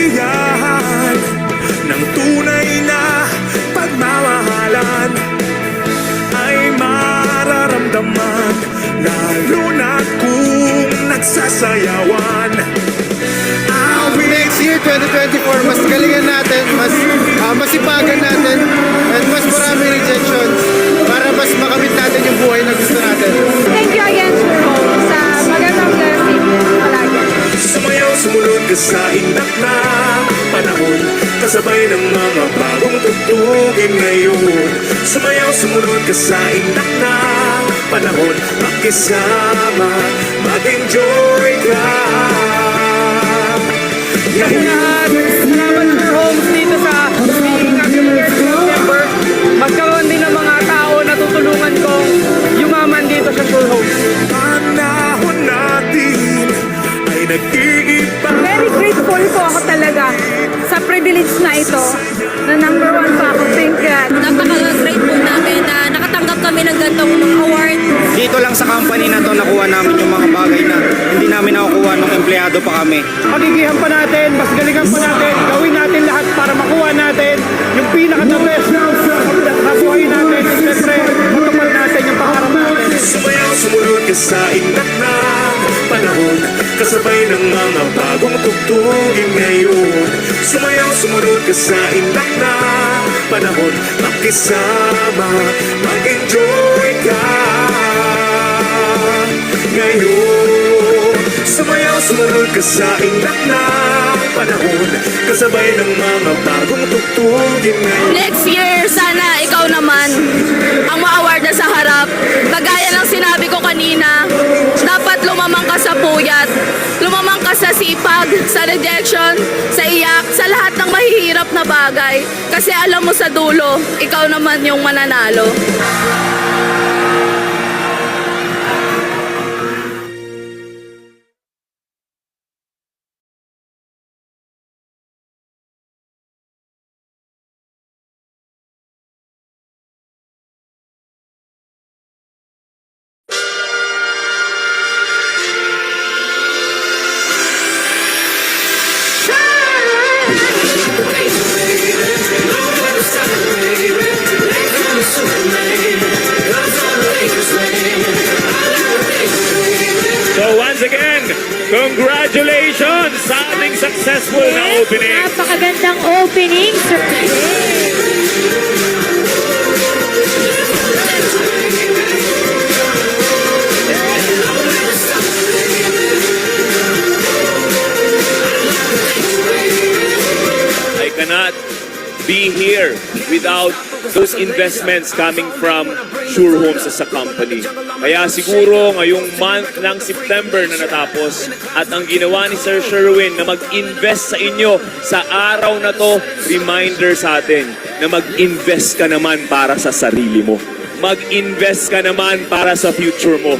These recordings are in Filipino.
kasiyahan ng tunay na pagmamahalan ay mararamdaman, lalo na kung nagsasayawan. Next year, 2024, mas galingan natin, mas masipagan natin, at mas maraming rejections para mas makamit natin yung buhay na gusto natin. Thank you again, Shuro, sa magandang blessing palagi. Sumayaw, sumunod ka sa indak na panahon, kasabay ng mga bagong tugtugin ngayon. Sumayaw, sumunod ka sa indak na panahon, makisama, mag-enjoy ka. Salamat Sure Homes dito sa September. Magkaroon din ng mga tao na tutulungan kong yumaman dito sa Sure Homes. Panahon natin ay nag-iiba. Very grateful po ako talaga sa privilege na ito, na number 1 pa ako. Thank God. Napaka-grateful namin na nakatanggap kami ng gantong award. Dito lang sa company na to nakuha namin yung mga bagay na hindi namin nakukuha nung empleyado pa kami. Pagigihan pa natin, mas galingan pa natin, gawin natin lahat para makuha natin yung pinaka-the best na buhay natin. Siyempre, matupad natin yung pangarap natin. Sumayaw, sumunod ka sa indak na panahon, kasabay ng mga bagong tugtugin ngayon. Sumayaw, sumunod ka sa indak na panahon, makisama, mag-enjoy ka ngayon. Sumayaw, sumunod ka sa indak na panahon, kasabay ng mga bagong tugtugin ngayon. Next year, sana ikaw naman ang ma-award na sa harap. Kagaya ng sinabi ko kanina, dapat lumamang ka sa puyat, lumamang ka sa sipag, sa rejection, sa iyak, sa lahat ng mahihirap na bagay. Kasi alam mo sa dulo, ikaw naman yung mananalo. So once again, congratulations sa ating successful na opening. Napakagandang opening, sir. I cannot be here without those investments coming from Sure Homes as a company. Kaya siguro ngayong month ng September na natapos at ang ginawa ni Sir Sherwin na mag-invest sa inyo sa araw na to, reminder sa atin na mag-invest ka naman para sa sarili mo. Mag-invest ka naman para sa future mo.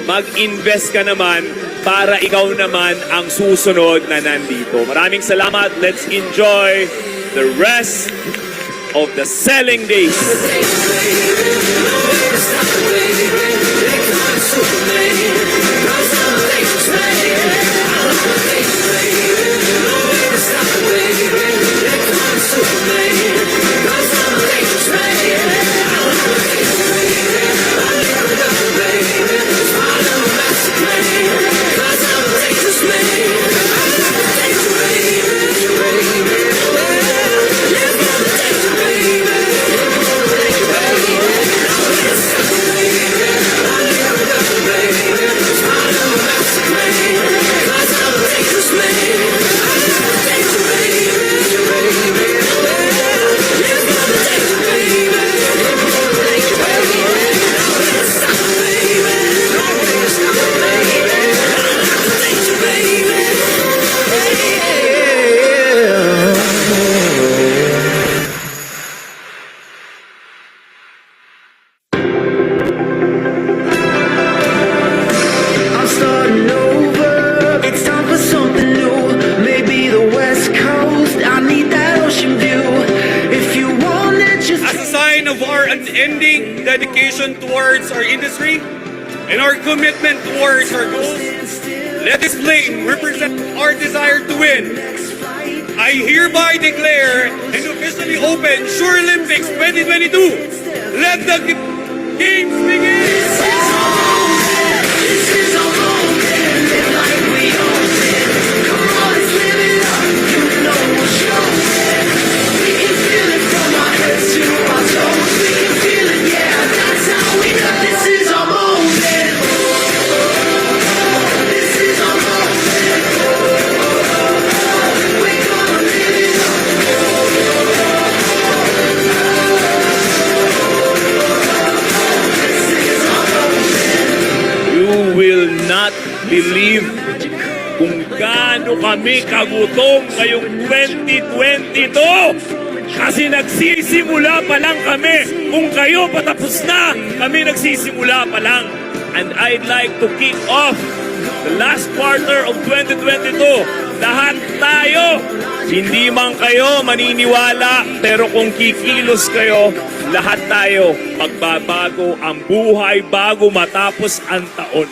Mag-invest ka naman para ikaw naman ang susunod na nandito. Maraming salamat. Let's enjoy the rest of the selling days. unending dedication towards our industry and our commitment towards our goals, let this flame represent our desire to win I hereby declare and officially open Shore Olympics 2022. Let the games begin! You will not believe kung gaano kami kagutom ngayong 2022. Kasi nagsisimula pa lang kami. Kung kayo patapos na, kami nagsisimula pa lang. And I'd like to kick off the last quarter of 2022. Lahat tayo, hindi man kayo maniniwala, pero kung kikilos kayo, lahat tayo magbabago ang buhay bago matapos ang taon.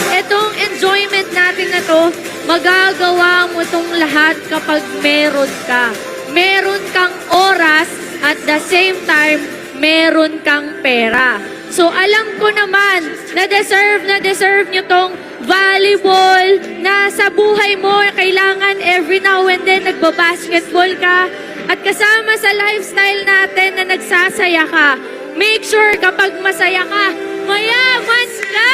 Etong enjoyment natin na to, magagawa mo tong lahat kapag meron ka. Meron kang oras at the same time, meron kang pera. So alam ko naman na deserve nyo tong volleyball na sa buhay mo, kailangan every now and then nagbabasketball ka at kasama sa lifestyle natin na nagsasaya ka. Make sure kapag masaya ka, mayaman ka!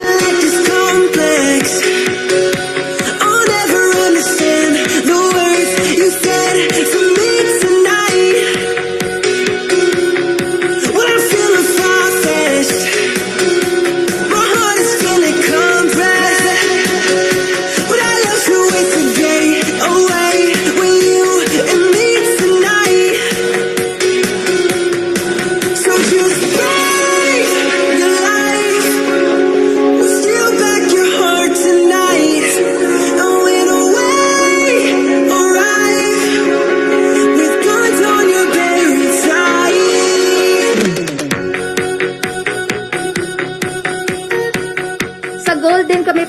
At This complex, I'll never understand the words you said to me tonight. When I'm feeling far-fetched, my heart is feeling compressed. Would I love to wait the day away with you and me tonight? So just breathe your life. Steal back your heart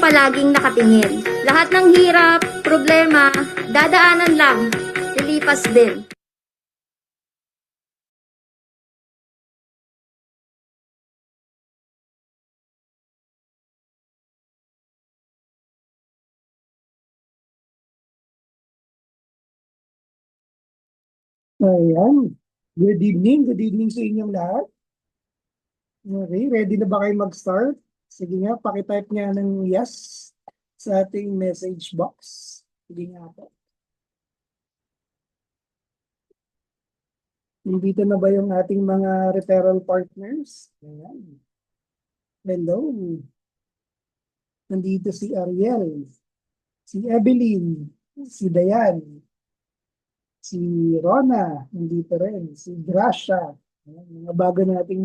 palaging nakatingin. Lahat ng hirap, problema, dadaanan lang, lilipas din. Ayan. Good evening sa inyong lahat. Okay, ready na ba kayo mag-start? Sige nga, pakitype nga ng yes sa ating message box. Sige nga po. Nandito na ba yung ating mga referral partners? Ayan. Hello. Nandito si Ariel, si Evelyn, si Dayan, si Rona, nandito rin, si Gracia, mga bago nating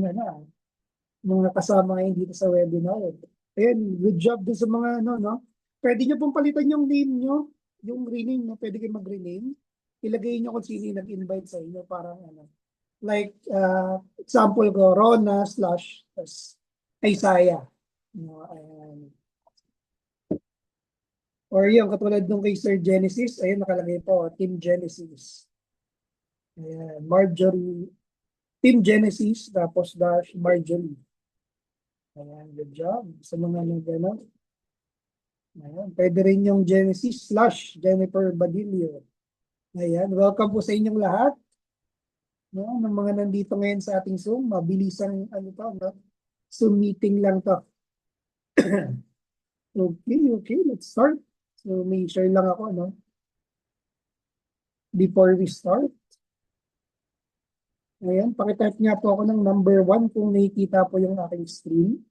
mga kasama ngayon dito sa webinar. Ayan, good job din sa mga no. Pwede nyo pong palitan yung name nyo, yung rename, no? Pwede kayo mag-rename. Ilagay nyo kung sino yung nag-invite sa inyo, parang like, example ko, Rona / Isaiah. No, ayan. Or yung katulad nung kay Sir Genesis, ayun nakalagay po, Team Genesis. Ayan, Marjorie, Team Genesis, tapos dash Marjorie. Ayan, good job. Sa mga gano'n. Ayan, pwede rin yung Genesis / Jennifer Badilio. Ayan, welcome po sa inyong lahat. No, ng mga nandito ngayon sa ating Zoom, mabilisang Zoom meeting lang to. Okay, let's start. So, may share lang ako, before we start. Ayan, pakitype nga po ako ng number 1 kung nakikita po yung aking screen.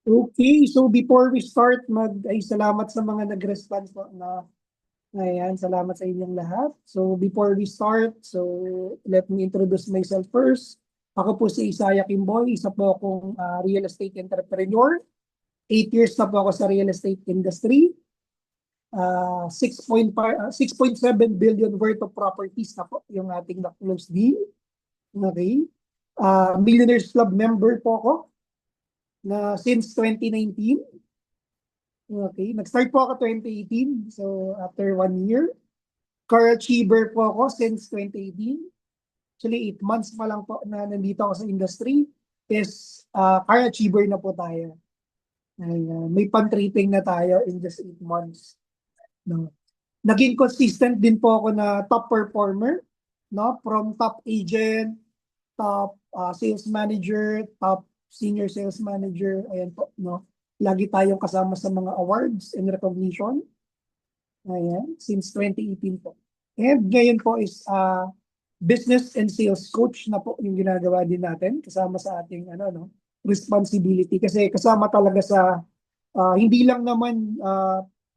Okay, so before we start, salamat sa mga nag-response po na ayan, salamat sa inyong lahat. So before we start, so let me introduce myself first. Ako po si Isaiah Kimboy, isa po akong real estate entrepreneur. 8 years na po ako sa real estate industry. 6.7 billion worth of properties na po yung ating na-close deal. Okay. Millionaires Club member po ako na since 2019. Okay, nag-start po ako 2018. So, after 1 year. Car achiever po ako since 2018. Actually, 8 months pa lang po na nandito ako sa industry. Is car achiever na po tayo. May pan-treating na tayo in just 8 months. No. Naging consistent din po ako na top performer. No? From top agent, top sales manager, top senior sales manager, ayan po, no? Lagi tayong kasama sa mga awards and recognition. Ayan, since 2018 po. And ngayon po is business and sales coach na po yung ginagawa din natin kasama sa ating responsibility kasi kasama talaga sa hindi lang naman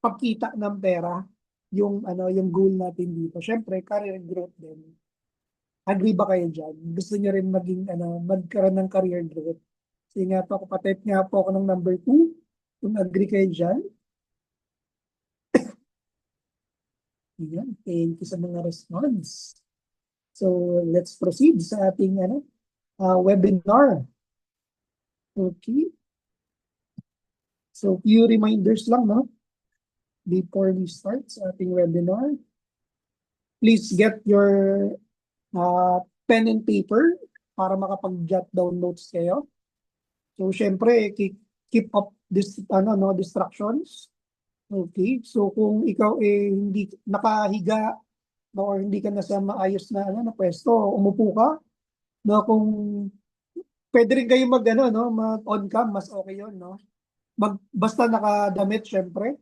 pagkita ng pera yung yung goal natin dito. Syempre, career growth din. Agree ba kayo dyan? Gusto niyo rin magkaroon ng career growth? Sige nga po, patype nga po ako ng number 2. Kung agree kayo dyan. Ayan, thank you sa mga response. So, let's proceed sa ating webinar. Okay. So, few reminders lang, no? Before we start sa ating webinar. Please get your pen and paper para makapag-jot down notes kayo. So, syempre, keep up distractions. Okay, so kung ikaw hindi nakahiga or hindi ka na sa maayos na pwesto, umupo ka. No, kung pwede rin kayo mag-on cam, mas okay 'yon, no? Basta nakadamit syempre,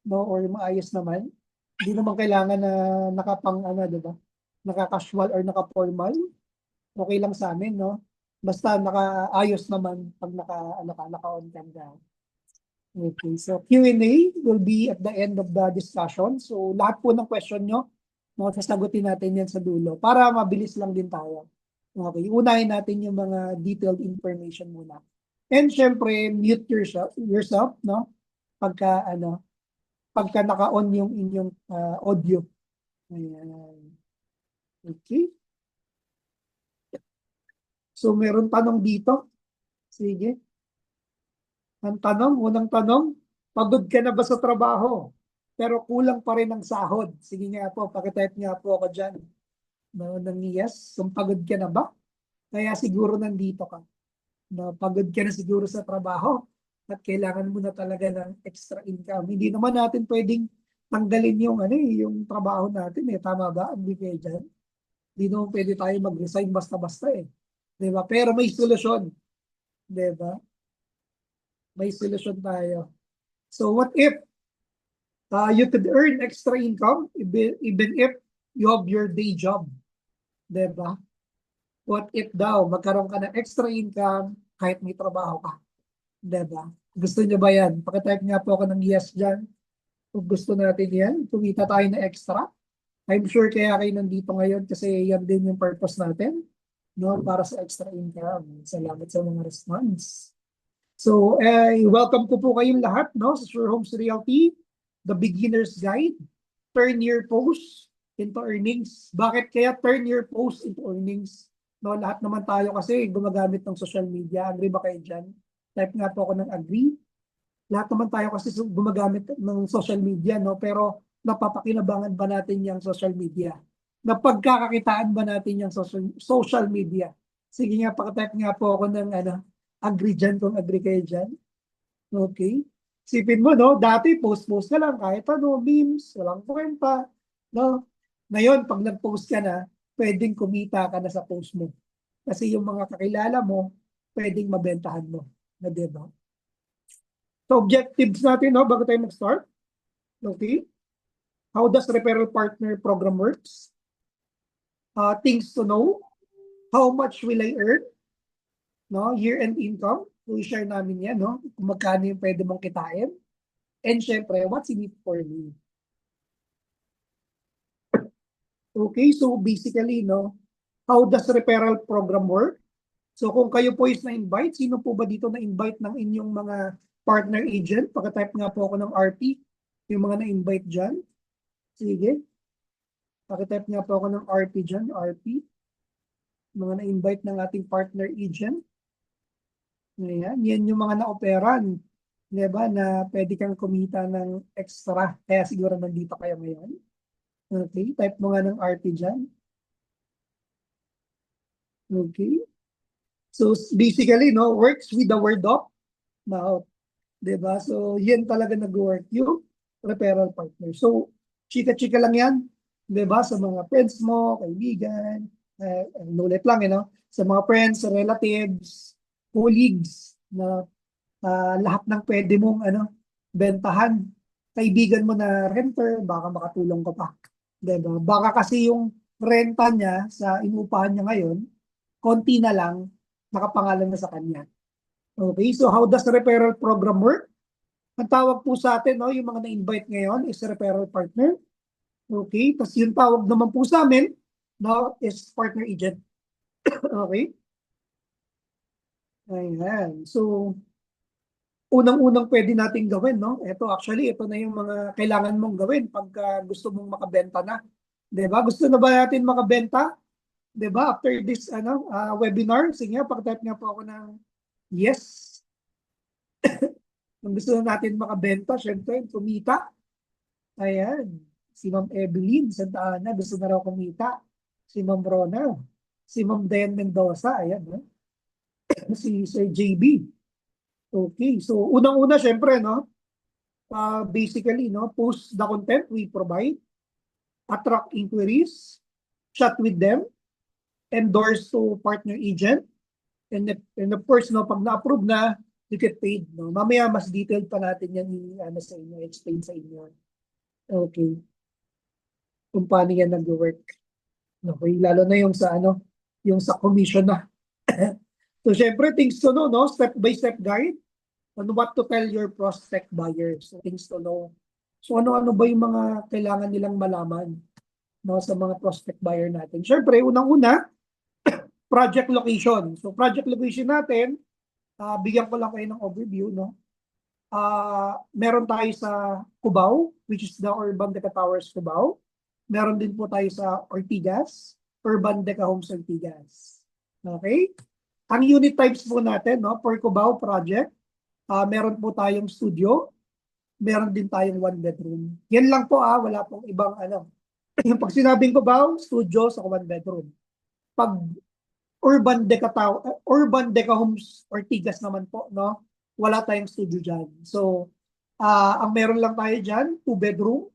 no, or maayos naman. Hindi naman kailangan na nakapang diba? Naka-casual or naka-formal. Okay lang sa amin, no? Basta nakaayos naman pag naka-on cam ka. Okay, so Q&A will be at the end of the discussion. So lahat po ng question nyo, sasagutin natin yan sa dulo para mabilis lang din tayo. Okay, unahin natin yung mga detailed information muna. And syempre, mute yourself, no? pagka naka-on yung inyong audio. Ayan. Okay. So, meron tanong dito. Sige. Ang tanong, unang tanong, pagod ka na ba sa trabaho? Pero kulang pa rin ang sahod. Sige nga po, pakitype nga po ako dyan. No, ng yes. Kung pagod ka na ba? Kaya siguro nandito ka. No, pagod ka na siguro sa trabaho at kailangan mo na talaga ng extra income. Hindi naman natin pwedeng tanggalin yung yung trabaho natin eh. Tama ba? Hindi kayo dyan. Hindi naman pwede tayo mag-resign basta-basta eh. Diba? Pero may solusyon. Diba? May solusyon tayo. So what if you could earn extra income even if you have your day job? Diba? What if daw magkaroon ka ng extra income kahit may trabaho ka? Diba? Gusto niyo ba yan? Pakitype nga po ako ng yes dyan. Kung gusto natin yan, kumita tayo na extra. I'm sure kaya kayo nandito ngayon kasi yan din yung purpose natin, no, para sa extra income. Salamat sa mga response. So, welcome ko po kayong lahat, no, sa Sure Homes Realty, the beginner's guide. Turn your post into earnings. Bakit kaya turn your post into earnings? No, lahat naman tayo kasi gumagamit ng social media. Agree ba kayo dyan? Type nga po ako ng agree. Lahat naman tayo kasi gumagamit ng social media, no? Pero napapakinabangan ba natin yung social media? Napagkakakitaan ba natin yung social media? Sige nga, pakitype nga po ako ng agree dyan kung agree kayo dyan. Okay. Sipin mo, no? Dati post-post ka lang kahit memes, walang kwenta. No? Ngayon, pag nag-post ka na, pwedeng kumita ka na sa post mo. Kasi yung mga kakilala mo, pwedeng mabentahan mo. Na diba? So objectives natin, no, bago tayo mag-start. Okay. How does referral partner program works? Things to know. How much will I earn? No, year-end income. So i-share namin yan, no? Kung magkano yung pwede mong kitain. And syempre, what's in it for me? Okay, so basically, no, how does referral program work? So kung kayo po is na-invite, sino po ba dito na-invite ng inyong mga partner agent? Pagka-type nga po ako ng RP, yung mga na-invite dyan. Sige. Pagka-type nga po ako ng RP dyan, RP. Mga na-invite ng ating partner agent. Ayan, yan yung mga na-operan. Diba, na pwede kang kumita ng extra. Kaya siguro nandito kayo ngayon. Okay, type mo nga ng RP dyan. Okay. So basically, no, works with the word of mouth. Diba? So yan talaga nag-work yung referral partner. So chika-chika lang yan. Diba? Sa mga friends mo, kaibigan, ulit lang, sa mga friends, relatives, colleagues, na lahat ng pwede mong bentahan. Kaibigan mo na renter, baka makatulong ka pa. Diba? Baka kasi yung renta niya sa inuupahan niya ngayon, konti na lang, nakapangalan na sa kanya. Okay, so how does the referral program work? Ang tawag po sa atin, no, yung mga na-invite ngayon is referral partner. Okay, tapos yung tawag naman po sa amin, no, is partner agent. Okay. Ayan. So, unang-unang pwede natin gawin, no? Ito na yung mga kailangan mong gawin pagka gusto mong makabenta na. Diba? Gusto na ba natin makabenta? Diba? After this webinar, sige nga, pag-type nga po ako ng yes. Kung gusto na natin makabenta, syempre, kumita. Ayan. Si Ma'am Evelyn Santa Ana, gusto na raw kumita. Si Ma'am Rona. Si Ma'am Dayan Mendoza. Ayan. Si Sir JB. Okay. So, unang-una, syempre, no? Basically, no? Post the content we provide. Attract inquiries. Chat with them. Endorse to partner agent. And of course, no, pag na-approve na, you get paid. No? Mamaya, mas detailed pa natin yan sa inyo, explain sa inyo. Okay. Kung paano yan nag-work. Okay, lalo na yung sa yung sa commission na. So, syempre, things to know, no? Step-by-step guide on what to tell your prospect buyers. So, things to know. So, ano-ano ba yung mga kailangan nilang malaman, no, sa mga prospect buyer natin? Syempre, unang-una, project location. So, project location natin, bigyan ko lang kayo ng overview, no? meron tayo sa Cubao, which is the Urban Deca Towers Cubao. Meron din po tayo sa Ortigas, Urban Deca Homes Ortigas. Okay? Ang unit types po natin, no, for Cubao project, meron po tayong studio, meron din tayong one bedroom. Yan lang po, wala pong ibang ano. Pag sinabing Cubao, studio sa one bedroom. Pag Urban Deca Homes Ortigas naman po, no, wala tayong studio dyan. So, ang meron lang tayo dyan, 2 bedroom,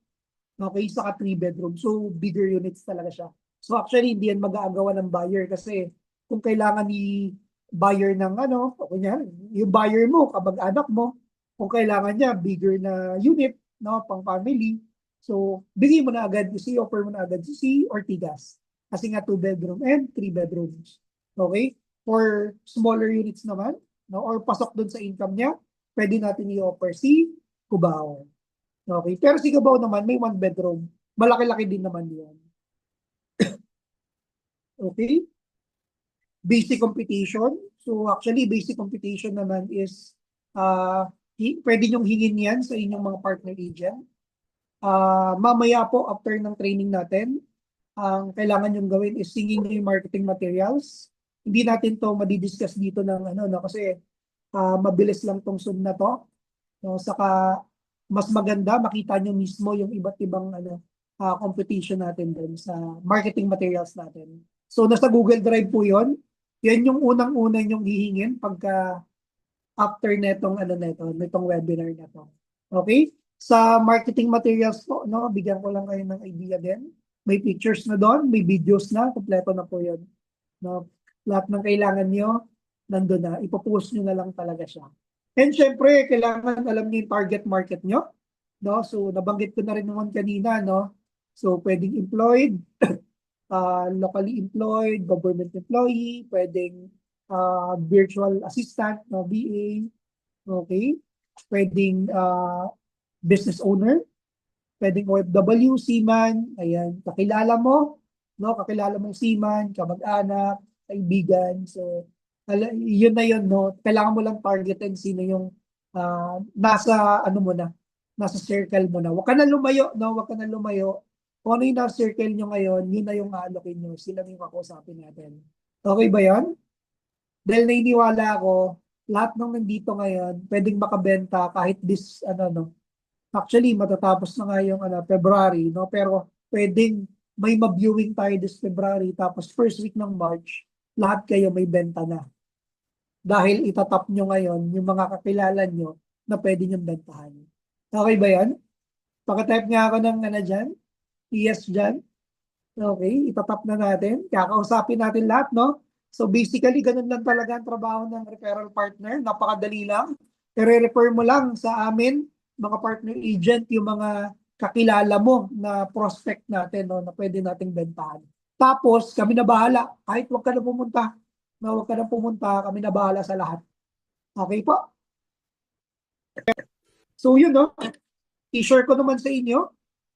okay, saka 3 bedroom. So, bigger units talaga siya. So, actually, hindi yan mag-aagawa ng buyer kasi kung kailangan ni buyer ng ano, kunyari, yung buyer mo, kamag-anak mo, kung kailangan niya, bigger na unit, no, pang family. So, bigay mo na agad si offer mo na agad si Ortigas. Kasi nga 2 bedroom and 3 bedrooms. Okay? For smaller units naman, no, or pasok dun sa income niya, pwede natin i-offer si Cubao. Okay? Pero si Cubao naman, may 1 bedroom. Malaki-laki din naman yun. Okay? Basic computation. So actually, basic computation naman is pwede nyong hingin yan sa inyong mga partner agent. Mamaya po, after ng training natin, ang kailangan nyong gawin is singing yung marketing materials. Hindi natin to madidiscuss dito ng ano, no, kasi mabilis lang tong Zoom na to. No, saka mas maganda makita nyo mismo yung iba't ibang ano, competition natin din sa marketing materials natin. So nasa Google Drive po yon. Yan yung unang-una yung hihingin pagka after netong ano netong webinar na to. Okay? Sa marketing materials po, no, bigyan ko lang kayo ng idea din. May pictures na doon, may videos na, kompleto na po 'yon. No, lahat ng kailangan nyo nandoon na, ipopost nyo na lang talaga siya. And syempre, kailangan alam niyo yung target market nyo, no? So nabanggit ko na rin naman kanina, no? So pwedeng employed, locally employed, government employee, pwedeng virtual assistant, no, VA, okay? Pwedeng business owner, pwedeng OFW, seaman, ayan, kakilala mo, no, kakilala mong seaman, kamag-anak, kaibigan, so yun na yun, no, kailangan mo lang targetin sino yung nasa ano mo na, nasa circle mo na. Huwag ka na lumayo, no, huwag ka na lumayo. Kung ano yung nasa circle nyo ngayon, yun na yung aalokin nyo, sila yung kakausapin natin. Okay ba yan? Dahil nainiwala ako, lahat ng nandito ngayon, pwedeng makabenta kahit this, ano, no, actually, matatapos na nga yung February, no? Pero pwedeng may ma-viewing tayo this February, tapos first week ng March, lahat kayo may benta na. Dahil itatap nyo ngayon yung mga kakilala nyo na pwede nyong bentahan. Okay ba yan? Pakitype nga ako ng dyan. Yes dyan. Okay, itatap na natin. Kakausapin natin lahat, no? So basically, ganun lang talaga ang trabaho ng referral partner. Napakadali lang. I-refer mo lang sa amin, mga partner agent, yung mga kakilala mo na prospect natin, no, na pwede nating bentahan. Tapos, kami na bahala. Kahit huwag ka na pumunta. No, huwag ka na pumunta, kami na bahala sa lahat. Okay po? So, yun, no? I-share ko naman sa inyo.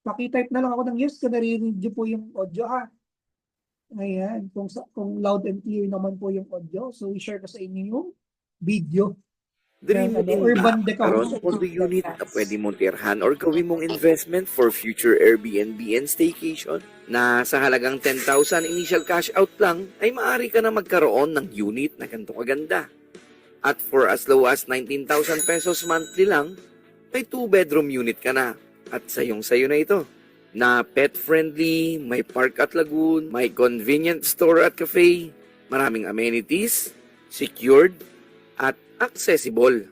Pakitype na lang ako ng yes kung naririnig niyo po yung audio, ha? Ayan. Kung loud and clear naman po yung audio. So, i-share ko sa inyo yung video. Dream mo din ba karoon ng condo unit na pwede mong tirhan or gawin mong investment for future Airbnb and staycation? Na sa halagang 10,000 initial cash out lang ay maaari ka na magkaroon ng unit na ganito kaganda. At for as low as 19,000 pesos monthly lang, may 2-bedroom unit ka na. At sayong-sayo na ito. Na pet-friendly, may park at lagoon, may convenient store at cafe, maraming amenities, secured, at accessible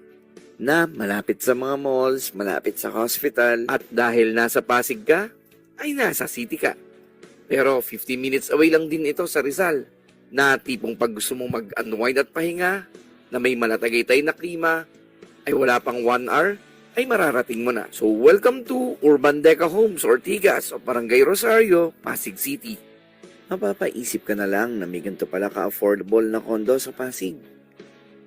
na malapit sa mga malls, malapit sa hospital, at dahil nasa Pasig ka, ay nasa city ka. Pero 15 minutes away lang din ito sa Rizal, na tipong pag gusto mong mag-unwind at pahinga, na may malatagaytay na klima, ay wala pang 1 hour, ay mararating mo na. So welcome to Urban Deca Homes Ortigas o Barangay Rosario, Pasig City. Mapapaisip ka na lang na may ganito pala ka-affordable na condo sa Pasig.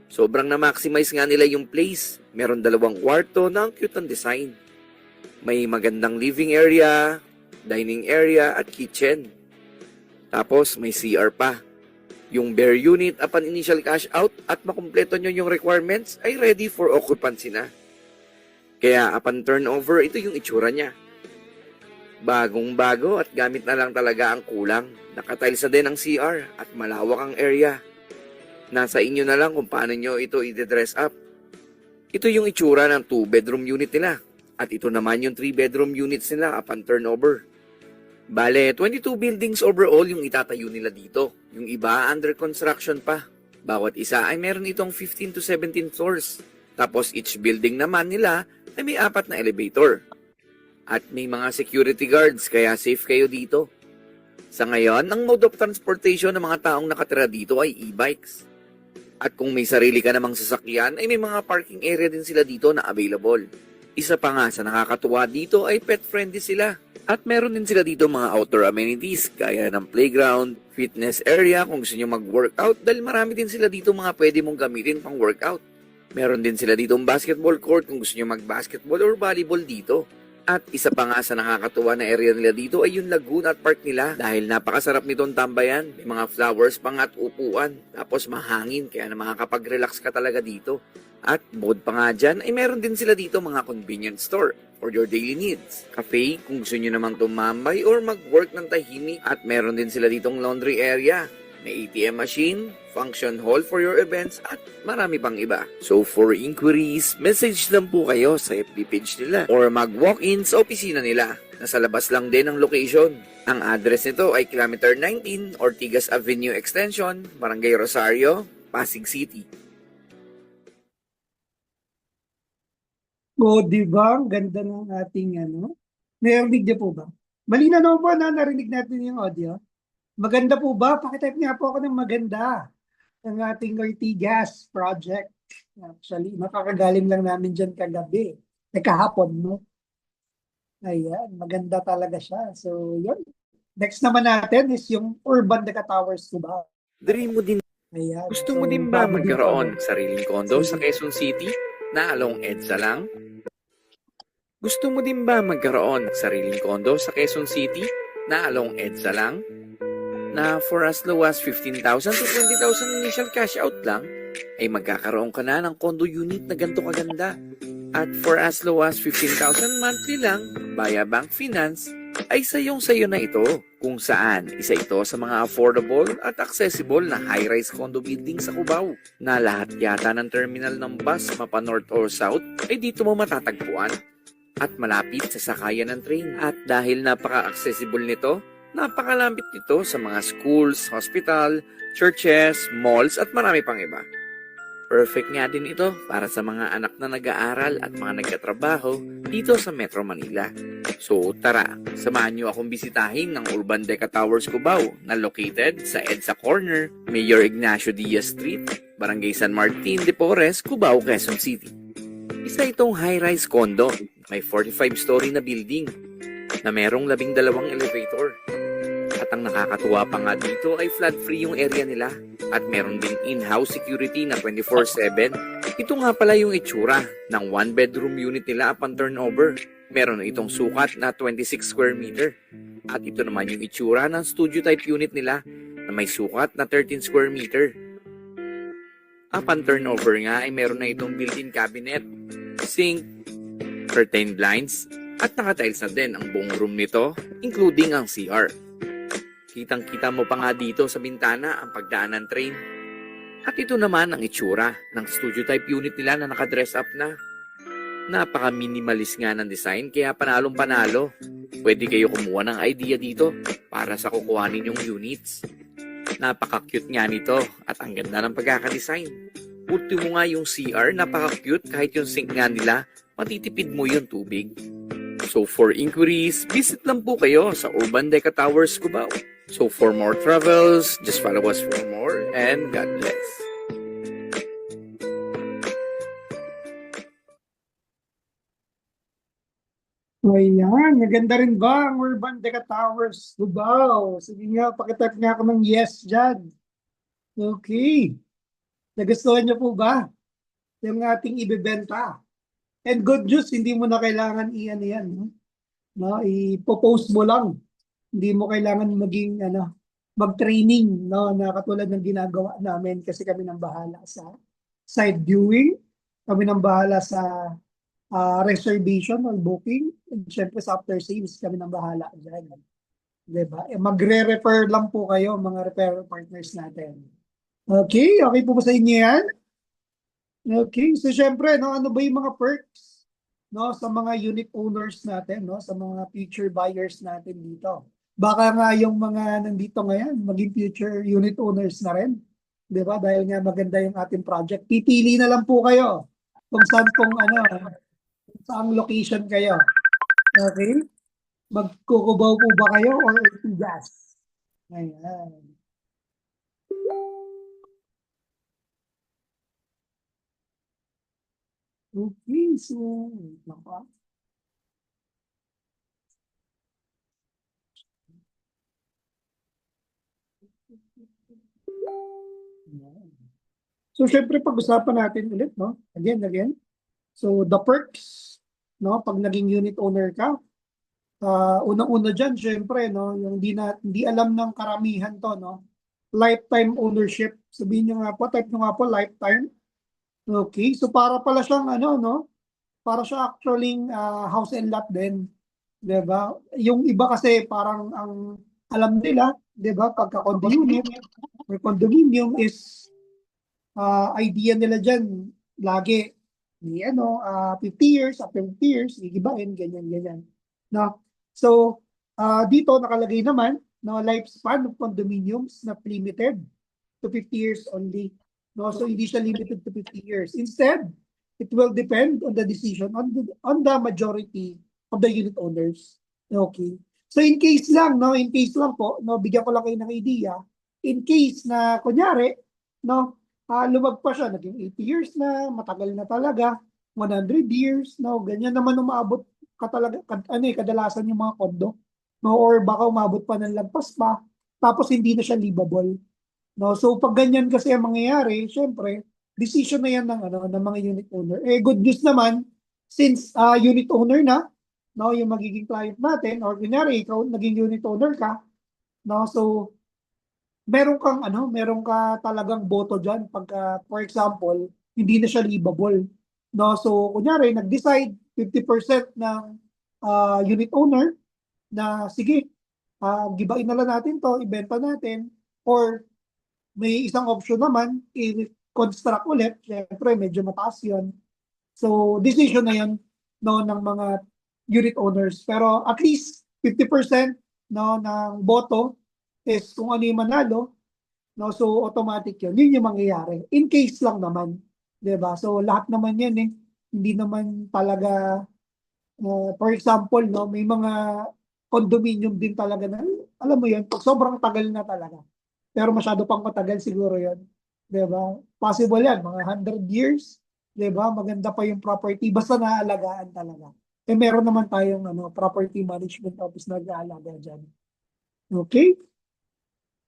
Sobrang na-maximize nga nila yung place. Meron 2 kwarto na ang cute ang design. May magandang living area, dining area at kitchen. Tapos may CR pa. Yung bare unit upon initial cash out at makumpleto nyo yung requirements ay ready for occupancy na. Kaya upon turnover, ito yung itsura niya. Bagong-bago at gamit na lang talaga ang kulang. Nakatiles na din ang CR at malawak ang area. Nasa inyo na lang kung paano nyo ito i-dress up. Ito yung itsura ng 2-bedroom unit nila. At ito naman yung 3-bedroom units nila upon turnover. Bale, 22 buildings overall yung itatayo nila dito. Yung iba under construction pa. Bawat isa ay meron itong 15 to 17 floors. Tapos each building naman nila ay may 4 na elevator. At may mga security guards kaya safe kayo dito. Sa ngayon, ang mode of transportation ng mga taong nakatira dito ay e-bikes. At kung may sarili ka namang sasakyan, ay may mga parking area din sila dito na available. Isa pa nga sa nakakatuwa dito ay pet-friendly sila. At meron din sila dito mga outdoor amenities gaya ng playground, fitness area kung gusto nyo mag-workout dahil marami din sila dito mga pwede mong gamitin pang workout. Meron din sila dito basketball court kung gusto nyo mag-basketball or volleyball dito. At isa pa nga sa nakakatuwa na area nila dito ay yung lagoon at park nila dahil napakasarap nitong tambayan. May mga flowers pa nga at upuan. Tapos mahangin kaya na makakapag-relax ka talaga dito. At bukod pa nga dyan ay meron din sila dito mga convenience store for your daily needs. Cafe kung gusto nyo namang tumambay or mag-work ng tahimik. At meron din sila ditong laundry area. May ATM machine, function hall for your events, at marami pang iba. So for inquiries, message lang po kayo sa FB page nila or mag-walk-in sa opisina nila. Nasa labas lang din ang location. Ang address nito ay kilometer 19, Ortigas Avenue Extension, Barangay Rosario, Pasig City. O, di ba? Ang ganda ng ating ano. Narinig niyo po ba? Malina naman po na narinig natin yung audio. Maganda po ba? Pakitype niya po ako ng maganda ng ating Ortigas project. Actually, makakagaling lang namin dyan kagabi. Kahapon, no? Ayan, maganda talaga siya. So, yun. Next naman natin is yung Urban Deca Towers po ba? Dream mo din. Ayan. Gusto mo So, din ba bago magkaroon dito, ng sariling kondo sa Quezon City na along EDSA lang? Gusto mo din ba magkaroon ng sariling kondo sa Quezon City na along EDSA lang? Na for as low as 15,000 to 20,000 initial cash out lang, ay magkakaroon ka na ng condo unit na ganito kaganda. At for as low as 15,000 monthly lang, via bank finance, ay sayong-sayo na ito. Kung saan, isa ito sa mga affordable at accessible na high-rise condo building sa Cubao, na lahat yata ng terminal ng bus mapa north or south ay dito mo matatagpuan. At malapit sa sakayan ng train. At dahil napaka-accessible nito, napakalapit nito sa mga schools, hospital, churches, malls at marami pang iba. Perfect nga din ito para sa mga anak na nag-aaral at mga nagkatrabaho dito sa Metro Manila. So tara, samahan niyo akong bisitahin ng Urban Deca Towers Cubao na located sa EDSA Corner, Mayor Ignacio Diaz Street, Barangay San Martin de Porres, Cubao, Quezon City. Isa itong high-rise condo, may 45-story na building na merong 12 elevator. At ang nakakatuwa pa nga dito ay flood-free yung area nila at meron ding in-house security na 24/7. Ito nga pala yung itsura ng 1-bedroom unit nila upon turnover. Meron itong sukat na 26 square meter. At ito naman yung itsura ng studio type unit nila na may sukat na 13 square meter. Upon turnover nga ay meron na itong built-in cabinet, sink, curtain blinds, at nakatiles na din ang buong room nito, including ang CR. Kitang-kita mo pa nga dito sa bintana ang pagdaan ng train. At ito naman ang itsura ng studio type unit nila na nakadress up na. Napaka-minimalist nga ng design kaya panalong-panalo. Pwede kayo kumuha ng idea dito para sa kukuhanin yung units. Napaka-cute nga nito at ang ganda ng pagkakadesign. Ultimo nga yung CR, napaka-cute kahit yung sink nga nila, matitipid mo yung tubig. So for inquiries, visit lang po kayo sa Urban Deca Towers Cubao. So for more travels, just follow us for more and God bless. Ayan, maganda rin ba ang Urban Deca Towers Cubao? Sige nga, pakitype nga ako ng yes dyan. Okay. Nagustuhan niyo po ba yung ating ibebenta? And good news, hindi mo na kailangan i-ano yan. No? I-post mo lang. Hindi mo kailangan maging mag-training, no, na katulad ng ginagawa namin kasi kami nang bahala sa side viewing, kami nang bahala sa reservation or booking. And syempre sa after sales kami nang bahala dyan. Diba? Magre-refer lang po kayo mga referral partners natin. Okay, okay po ba sa inyo yan? Okay, so syempre, no, ano ba yung mga perks, no, sa mga unit owners natin, no, sa mga future buyers natin dito? Baka nga yung mga nandito ngayon, maging future unit owners na rin, di ba? Dahil nga maganda yung ating project. Pipili na lang po kayo kung saan pong saang location kayo. Okay? Magkukubaw po ba kayo or gas? Ayan. Okay, so, naka. So, syempre, pag-usapan natin ulit, no? Again. So, the perks, no? Pag naging unit owner ka, unang-una dyan, syempre, no? Yung hindi alam ng karamihan to, no? Lifetime ownership. Sabihin nyo nga po, type nyo nga po, lifetime. Okay, so para pala siyang, no? Para siya actually house and lot din. Diba? Yung iba kasi parang ang alam nila, diba? Pagka condo unit or condominium is idea nila dyan, lagi, 50 years, after 50 years, igibain, ganyan. No? So, dito nakalagay naman, no, lifespan of condominiums not limited to 50 years only. No? So, hindi siya limited to 50 years. Instead, it will depend on the decision on the majority of the unit owners. Okay. So, in case lang po, no, bigyan ko lang kayo ng idea, in case na, kunyari, no, lumagpas siya, naging 80 years na, matagal na talaga, 100 years, no, ganyan naman umaabot kadalasan yung mga kondo, no, or baka umabot pa ng lagpas pa, tapos hindi na siya livable. No, so pag ganyan kasi ang mangyayari, syempre, decision na yan ng mga unit owner. Good news naman, since unit owner na, no, yung magiging client natin, or kunyari, ikaw naging unit owner ka, no, so meron ka talagang boto dyan pagka, for example, hindi na siya livable. No? So, kunyari, nag-decide 50% ng unit owner na, sige, gibain na lang natin to, ibenta natin, or may isang option naman, i-construct ulit, syempre, medyo mataas yun. So, decision na yun, no, ng mga unit owners. Pero at least 50% no, ng boto is kung ano yung manalo, no, so automatic yun yung mangyayari. In case lang naman, di ba? So lahat naman yan hindi naman talaga, for example, no, may mga condominium din talaga na, alam mo yun, sobrang tagal na talaga. Pero masyado pang matagal siguro yun, di ba? Possible yan, mga 100 years, di ba? Maganda pa yung property, basta naaalagaan talaga. Meron naman tayong property management office na nag-aalaga dyan. Okay?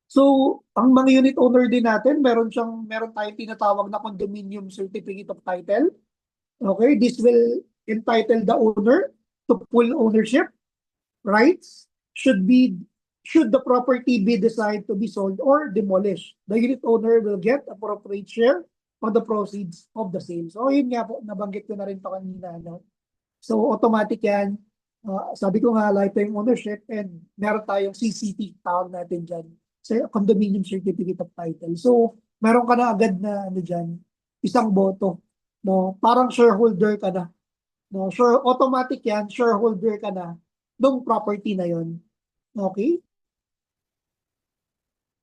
So, ang mga unit owner din natin, meron tayong tinatawag na condominium certificate of title. Okay, this will entitle the owner to full ownership rights should the property be decided to be sold or demolished. The unit owner will get appropriate share on the proceeds of the sale. So, yun nga po, nabanggit ko na rin to kanina. No? So, automatic yan. Sabi ko nga, lifetime ownership and meron tayong CCT, tawag natin dyan. Condominium certificate of title. So, meron ka na agad na dyan, isang boto. No? Parang shareholder ka na. No? Sure, automatic yan, shareholder ka na ng property na yon. Okay?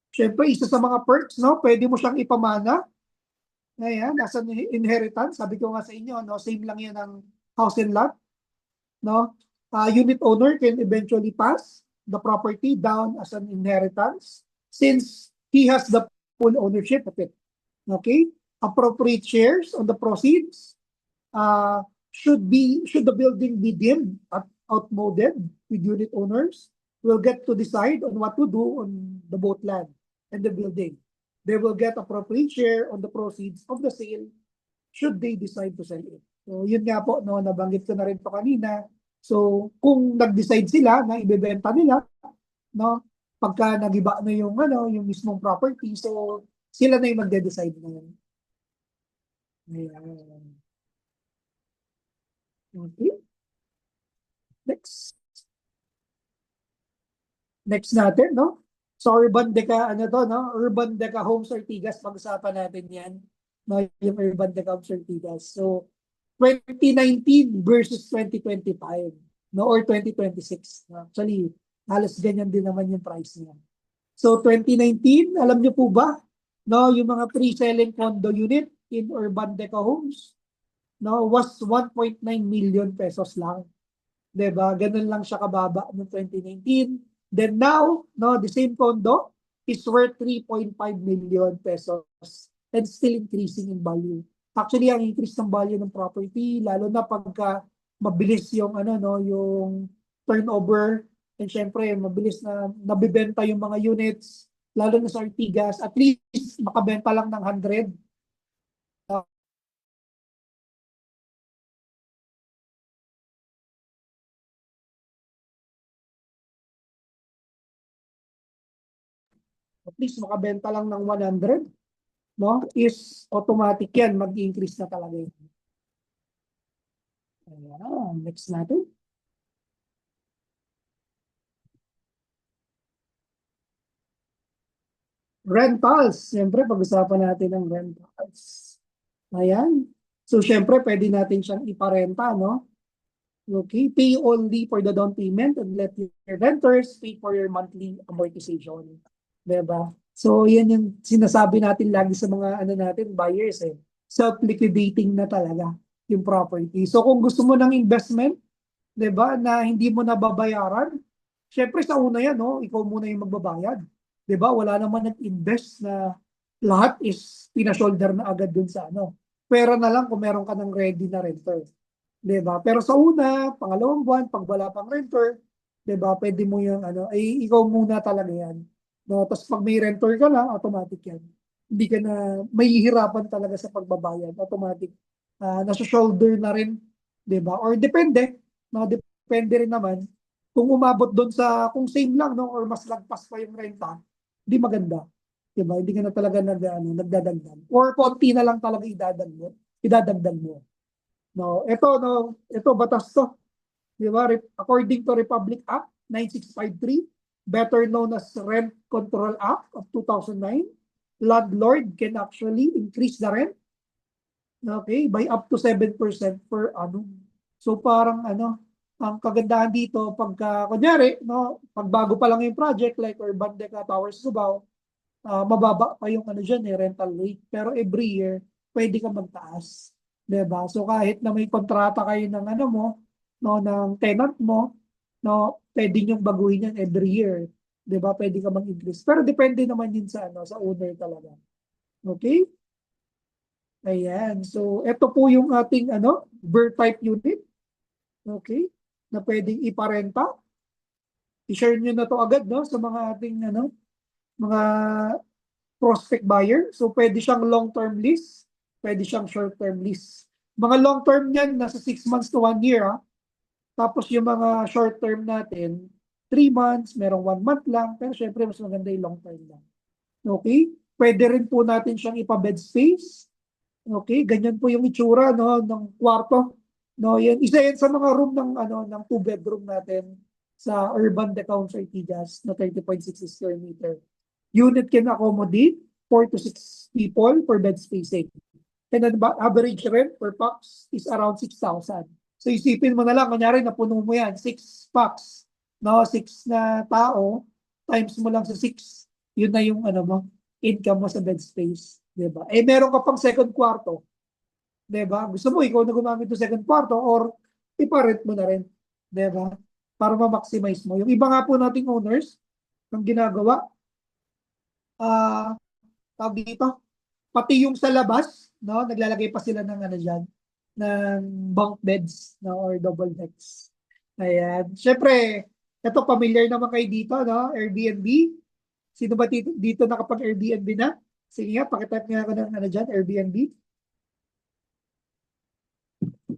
Siyempre, isa sa mga perks, no? Pwede mo siyang ipamana. Ayan, nasa inheritance. Sabi ko nga sa inyo, no? Same lang yan ng house and lot. No? Unit owner can eventually pass the property down as an inheritance since he has the full ownership of it. Okay? Appropriate shares on the proceeds should the building be deemed outmoded with unit owners will get to decide on what to do on the both land and the building. They will get appropriate share on the proceeds of the sale should they decide to sell it. So yun nga po, no, nabanggit ko na rin to kanina. So kung nag-decide sila na ibebenta nila, no, pagka nagiba na yung mismong property, so sila na yung magde-decide na yun. Ayan. Okay. Next. Next natin, no? So Urban Deca, ano to, no? Urban Deca Homes Ortigas, pag-usapan natin yan. No, yung Urban Deca Homes Ortigas. So 2019 versus 2025, no? Or 2026. No? Actually, halos ganyan din naman yung price niya. So 2019, alam niyo po ba, no, yung mga pre-selling condo unit in Urban Deca Homes, no, was 1.9 million pesos lang. 'Di ba? Ganun lang siya kababa noong 2019. Then now, no, the same condo is worth 3.5 million pesos and still increasing in value. Actually, ang increase ng value ng property, lalo na pagka mabilis yung ano, no, yung turnover, and syempre mabilis na nabibenta yung mga units, lalo na sa Ortigas, at least makabenta lang ng 100. At least makabenta lang ng 100, no? Is automatic yan, mag-increase na talaga yun. Ayan, next natin. Rentals. Siyempre, pag-usapan natin ang rentals. Ayan. So, siyempre, pwede natin siyang iparenta, no? Okay, pay only for the down payment and let your renters pay for your monthly amortization. Diba? So, yan yung sinasabi natin lagi sa mga ano natin, buyers eh. Self-liquidating na talaga yung property. So, kung gusto mo ng investment, diba, na hindi mo nababayaran, syempre sa una yan, no? Ikaw muna yung magbabayad. Diba? Wala naman nag-invest na lahat is pinashoulder na agad dun sa ano. Pera na lang kung meron ka ng ready na renter. Diba? Pero sa una, pangalawang buwan, pag wala pang renter, diba, pwede mo yung ano, ay ikaw muna talaga yan. No? Tapos pag may renter ka na, automatic yan. Hindi ka na, mahihirapan talaga sa pagbabayad. Automatic. Nasa shoulder na rin. Diba? Or depende. No? Depende rin naman. Kung umabot doon sa, kung same lang, no? Or mas lagpas pa yung renta, hindi maganda. Diba? Hindi ka na talaga nagdadagdag. Or konti na lang talaga idadagdag mo. No, ito batas to. Di ba? According to Republic Act 9653, better known as Rent Control Act of 2009, landlord can actually increase the rent, okay, by up to 7% per annum. So parang ano, ang kagandahan dito pagka kunyari, no, pagbago pa lang yung project like Urban Deca Towers Cubao, mababa pa yung ano diyan rental rate, pero every year pwede ka magtaas. Diba? So kahit na may kontrata kayo ng ano mo, no, ng tenant mo, no, pwede niyong baguhin yan every year. Diba? Pwede ka mag-increase. Pero depende naman yun sa ano, sa owner talaga. Okay? Ayan. So ito po yung ating ano, bird type unit. Okay? Na pwedeng iparenta. I-share niyo na to agad, no, sa mga ating ano, mga prospect buyer. So pwede siyang long-term lease. Pwede siyang short-term lease. Mga long-term niyan, nasa 6 months to 1 year. Ha? Tapos yung mga short-term natin, 3 months, merong 1 month lang. Pero syempre, mas maganda yung long-term lang. Okay? Pwede rin po natin siyang ipa-bed space. Okay? Ganyan po yung itsura, no, ng kwarto. No, yan. Isa yan sa mga room ng, ano, ng 2-bedroom natin sa Urban Deca Homes Ortigas na 30.6 square meter. Unit can accommodate 4 to 6 people per bed spacing. And then average rent per pax is around 6,000. So isipin mo na lang, kunyari napuno mo yan, 6 pax, no, 6 na tao, times mo lang sa 6, yun na yung ano mo, income mo sa bed space. Diba? Eh meron ka pang second kwarto. Diba? Gusto mo, ikaw na gumamit ng second kwarto or iparent mo na rin. Diba? Para ma-maximize mo. Yung iba nga po nating owners, ang ginagawa, tawag dito, pati yung sa labas, no, naglalagay pa sila ng ano diyan, ng bunk beds, no, or double decks. Ayan. Syempre, ito familiar naman kayo dito, no, Airbnb. Sino ba dito nakapag-Airbnb na? Sige nga, pakitype nga ako ng ano diyan, Airbnb.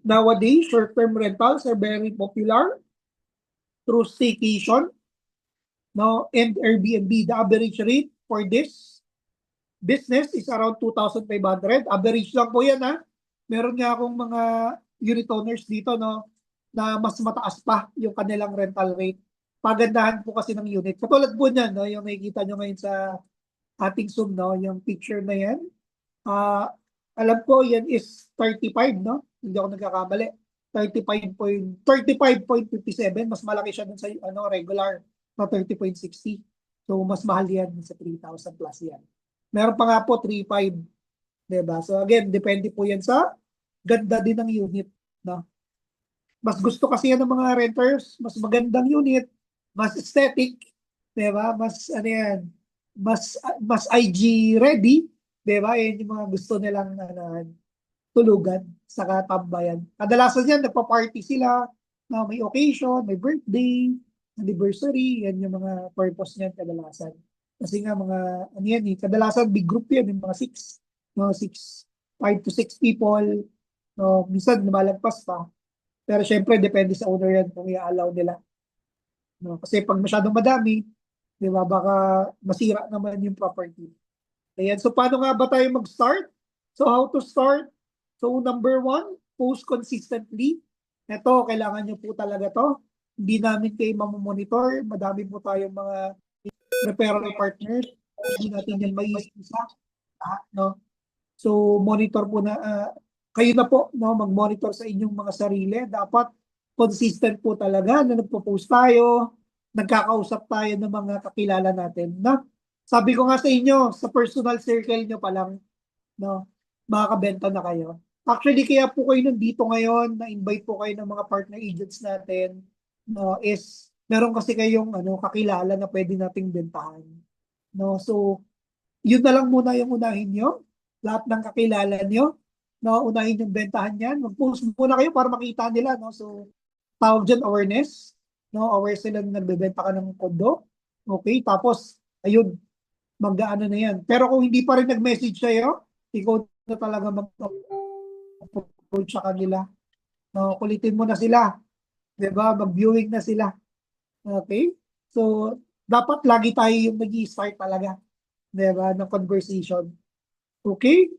Nowadays, short-term rentals are very popular through staycation, no, and Airbnb. The average rate for this business is around 2,500. Average lang po yan, ha. Meron nga akong mga unit owners dito, no, na mas mataas pa yung kanilang rental rate. Pagandahan po kasi ng unit. Katulad po niyan, no, yung nakikita nyo ngayon sa ating Zoom, no, yung picture na yan. Alam ko yan is 35, no? Hindi ako nagkakamali. 35.57, mas malaki siya dun sa regular na 30.60. So mas mahal yan sa 3,000 plus yan. Meron pa nga po 3,500, diba? So again, depende po yan sa ganda din ng unit, no? Mas gusto kasi yan ng mga renters, mas magandang unit, mas aesthetic, diba? Mas ano yan, mas IG ready, diba? Yan yung mga gusto nilang tulugan sa katambayan. Kadalasan yan, nagpa-party sila, na may occasion, may birthday, anniversary, yan yung mga purpose niyan kadalasan. Kasi nga mga, ano yan kadalasan big group yan, yung mga 5 to 6 people, no, minsan lumalagpas pa. Pero syempre, depende sa owner yan kung i-allow nila. No, kasi pag masyadong madami, di ba, baka masira naman yung property. Ayan, so paano nga ba tayo mag-start? So how to start? So number 1, post consistently. Ito, kailangan nyo po talaga to. Hindi namin kayo mamamonitor. Madami po tayong mga referral partners. Hindi natin yan maiisa. No? So monitor po na, kayo na po, no, mag-monitor sa inyong mga sarili. Dapat consistent po talaga na nagpo-post tayo, nagkakausap tayo ng mga kakilala natin. No? Sabi ko nga sa inyo, sa personal circle nyo pa lang, no, makakabenta na kayo. Actually, kaya po kayo nandito ngayon, na-invite po kayo ng mga partner agents natin, no, is meron kasi kayong kakilala na pwede nating bentahan. No? So, yun na lang muna yung unahin nyo. Lahat ng kakilala nyo, no, unahin yung bentahan yan. Mag-post muna kayo para makita nila. No? So, tawag dyan awareness. No? Aware sila na nagbebenta ka ng kondo. Okay, tapos, ayun, mag-ano na yan. Pero kung hindi pa rin nag-message sa'yo, ikaw na talaga mag-approach sa kanila. No, kulitin mo na sila. Diba? Mag-viewing na sila. Okay? So, dapat lagi tayo yung nag-i-start talaga. Diba? Ng conversation. Okay?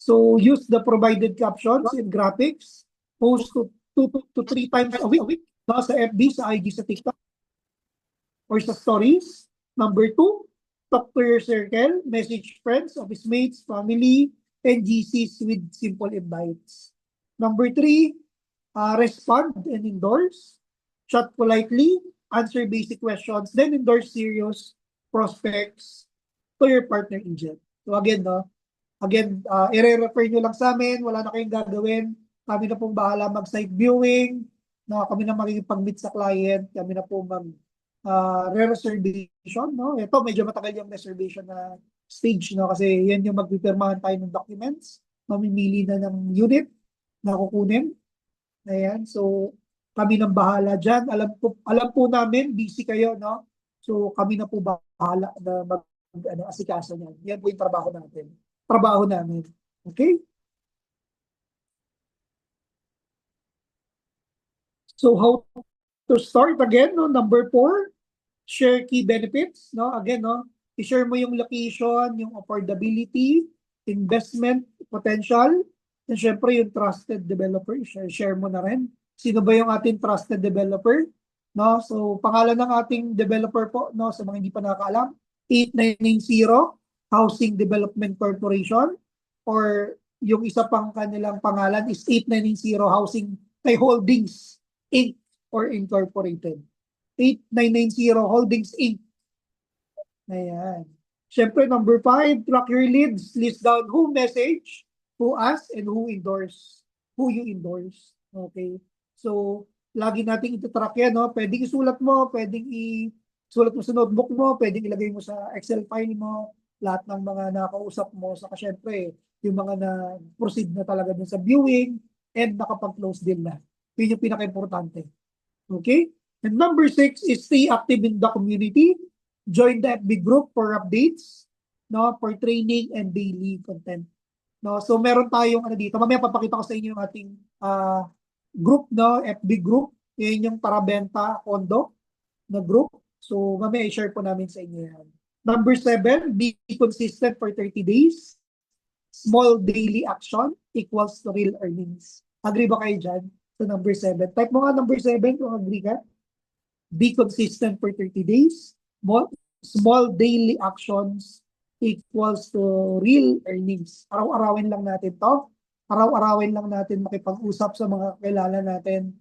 So, use the provided captions and graphics. Post to 2 to 3 times a week. No, sa FB, sa IG, sa TikTok. Or sa stories. Number 2, talk to your circle. Message friends, office mates, family, and GCs with simple invites. Number 3, respond and endorse. Chat politely, answer basic questions, then endorse serious prospects to your partner agent. So again, i-refer nyo lang sa amin, wala na kayong gagawin. Kami na pong bahala mag-site viewing, kami na makikipag-meet sa client, kami na po re-reservation. No? Ito, medyo matagal yung reservation na stage, no? Kasi yan yung magpipirmahan tayo ng documents, mamimili na ng unit na kukunin. Ayan, so kami nang bahala dyan. Alam po namin, busy kayo, no? So kami na po bahala na asikaso niyan. Yan po yung trabaho natin. Trabaho namin. Okay? So how to start again, no? Number 4, share key benefits, no? Again, no? I-share mo yung location, yung affordability, investment potential, and syempre yung trusted developer, share mo na rin. Sino ba yung ating trusted developer? No? So, pangalan ng ating developer po, no, sa mga hindi pa nakakaalam, 8990 Housing Development Corporation, or yung isa pang kanilang pangalan is 8990 Housing Holdings Inc. or Incorporated. 8990 Holdings Inc. Ayan. Syempre, number 5, track your leads. List down who message, who ask, and who you endorse. Okay? So, lagi nating itatrack yan, no? Pwedeng isulat mo, pwedeng isulat mo sa notebook mo, pwedeng ilagay mo sa Excel file mo, lahat ng mga nakausap mo. Saka syempre, yung mga na-proceed na talaga dun sa viewing and nakapag-close deal na. Yun yung pinaka-importante. Okay? And number 6 is stay active in the community. Join the FB group for updates, no, for training and daily content. No, so meron tayong dito. Mamaya papakita ko sa inyo yung ating group, no, FB group. Yan yung para benta condo na group. So mamaya i-share po namin sa inyo yan. Number 7, be consistent for 30 days. Small daily action equals to real earnings. Agree ba kayo dyan? Sa number 7. Type mo nga number 7 kung agree ka. Be consistent for 30 days. Small daily actions equals to real earnings. Araw-arawin lang natin to. Araw-arawin lang natin makipag-usap sa mga kilala natin.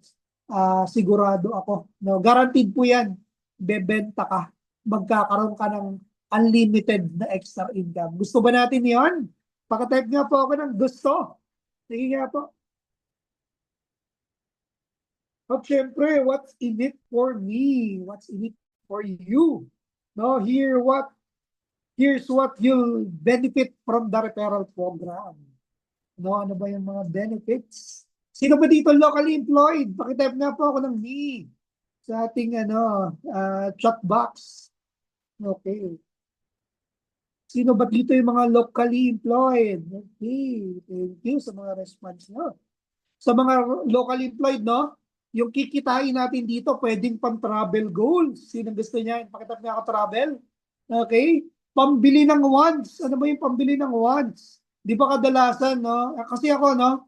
Sigurado ako. No, guaranteed po yan. Bebenta ka. Magkakaroon ka ng unlimited na extra income. Gusto ba natin yon? Pakatype nga po ako ng gusto. Sige nga po. At syempre, what's in it for me? What's in it for you? No, here's what you'll benefit from the referral program. No, ano ba yung mga benefits? Sino ba dito locally employed? Pakitype nga po ako ng me sa ating chat box. Okay. Sino ba dito yung mga locally employed? Okay. Thank you sa mga response nyo. Sa mga locally employed, no? Yung kikitain natin dito, pwedeng pang-travel goals. Sino gusto niya? Pakitype nga ako travel. Okay. Pambili ng wants. Ano ba yung pambili ng wants? Di ba kadalasan, no? Kasi ako, no?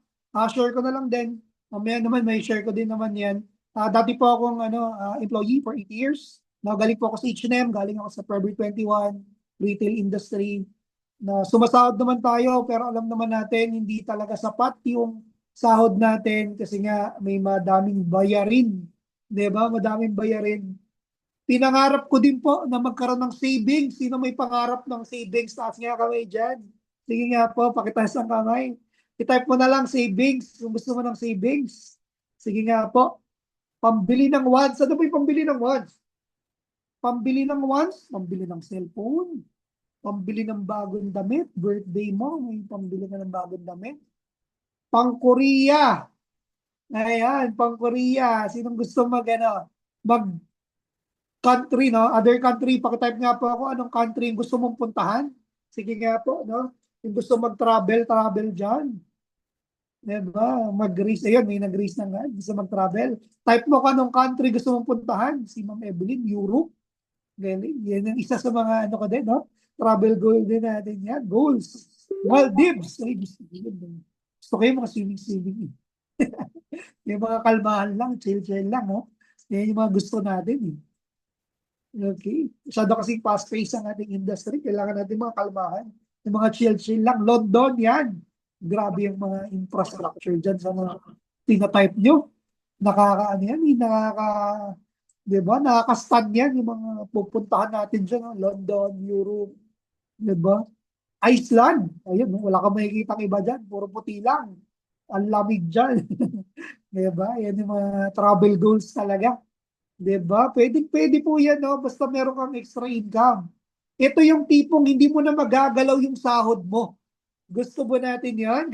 Share ko na lang din. Mamaya naman, may share ko din naman yan. Dati po akong employee for 8 years. Galing po ako sa H&M, galing ako sa Forever 21, retail industry. Na sumasahod naman tayo, pero alam naman natin, hindi talaga sapat yung sahod natin kasi nga may madaming bayarin. Di ba? Madaming bayarin. Pinangarap ko din po na magkaroon ng savings. Sino may pangarap ng savings? Taas nga kamay dyan. Sige nga po, pakitaas ang kamay. I-type mo na lang savings. Kung gusto mo ng savings. Sige nga po. Pambili ng wants. Ano ba yung pambili ng wants? Pambili ng wants, pambili ng cellphone, pambili ng bagong damit, birthday mo, may pambili ka ng bagong damit. Pang-Korea. Ayan, pang-Korea. Sinong gusto mag-country, no? Other country, pakitype nga po ako, anong country yung gusto mong puntahan? Sige nga po, no? Yung gusto mag-travel, travel dyan. Diba? Mag-Greece. Ayun, may nag-Greece na nga. Gusto mag-travel. Type mo ka anong country gusto mong puntahan. Si Ma'am Evelyn, Europe. Galing. Yan yung isa sa mga ko din, no? Travel goal din natin yan. Goals. Maldives. Ay, gusto ko yung mga swimming. Yung mga kalmahan lang, chill lang, no? Yan yung mga gusto natin, eh. Okay. Masyado kasing fast-paced ang ating industry. Kailangan natin mga kalmahan. Yung mga chill lang. London, yan. Grabe yung mga infrastructure dyan sa mga tinatype nyo. Diba? Nakaka-stun yan yung mga pupuntahan natin dyan. London, Europe, diba? Iceland. Ayun, wala kang makikita iba dyan. Puro puti lang. Ang lamig dyan. Diba? Yan yung mga travel goals talaga. Diba? Pwede po yan, no? Basta meron kang extra income. Ito yung tipong hindi mo na magagalaw yung sahod mo. Gusto ba natin yan?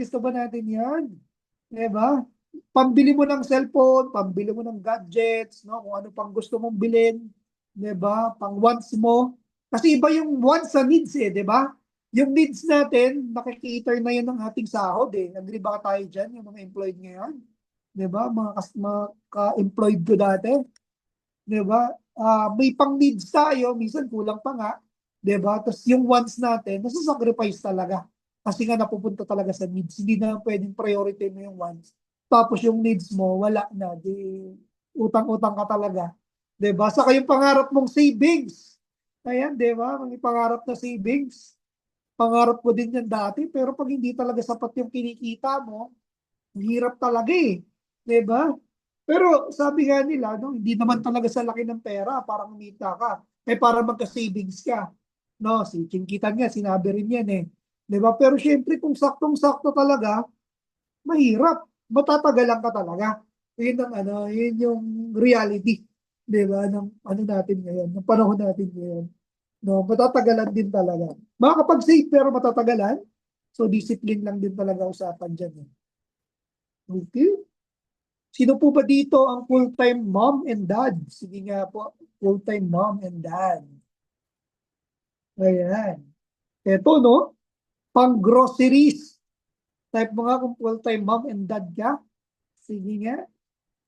Diba? Pambili mo ng cellphone, pambili mo ng gadgets, no? Kung ano pang gusto mong bilhin, 'di ba? Pang wants mo. Kasi iba yung wants sa needs 'di ba? Yung needs natin, nakikita na 'yan ng ating sahod Agree ba tayo diyan, yung mga employed ngayon? 'Di ba? Mga ka-employed ko dati. 'Di ba? May pang needs tayo, minsan kulang pa nga, 'di ba? Tapos yung wants natin, nasa-sacrifice talaga. Kasi nga napupunta talaga sa needs. Hindi na pwedeng priority mo yung wants. Tapos yung needs mo, wala na. Utang-utang ka talaga. Diba? Saka yung pangarap mong savings. Ayan, diba? May pangarap na savings. Pangarap ko din yan dati. Pero pag hindi talaga sapat yung kinikita mo, hirap talaga Diba? Pero sabi nga nila, no, hindi naman talaga sa laki ng pera para kumita ka. Para magka-savings ka. No, si Chinkitan nga, sinabi rin yan Diba? Pero syempre kung saktong-sakto talaga, mahirap. Matatagalan ka talaga. Yun yung reality, 'di ba? Ng natin ngayon, ng panahon natin ngayon. No, matatagalan din talaga. Makakapag-save pero matatagalan. So discipline lang din talaga usapan diyan. Okay? Sino po ba dito ang full-time mom and dad? Sige nga po, full-time mom and dad. Ayan. Ito, no? Pang-groceries. Type mo nga kung full-time mom and dad ka. Sige nga.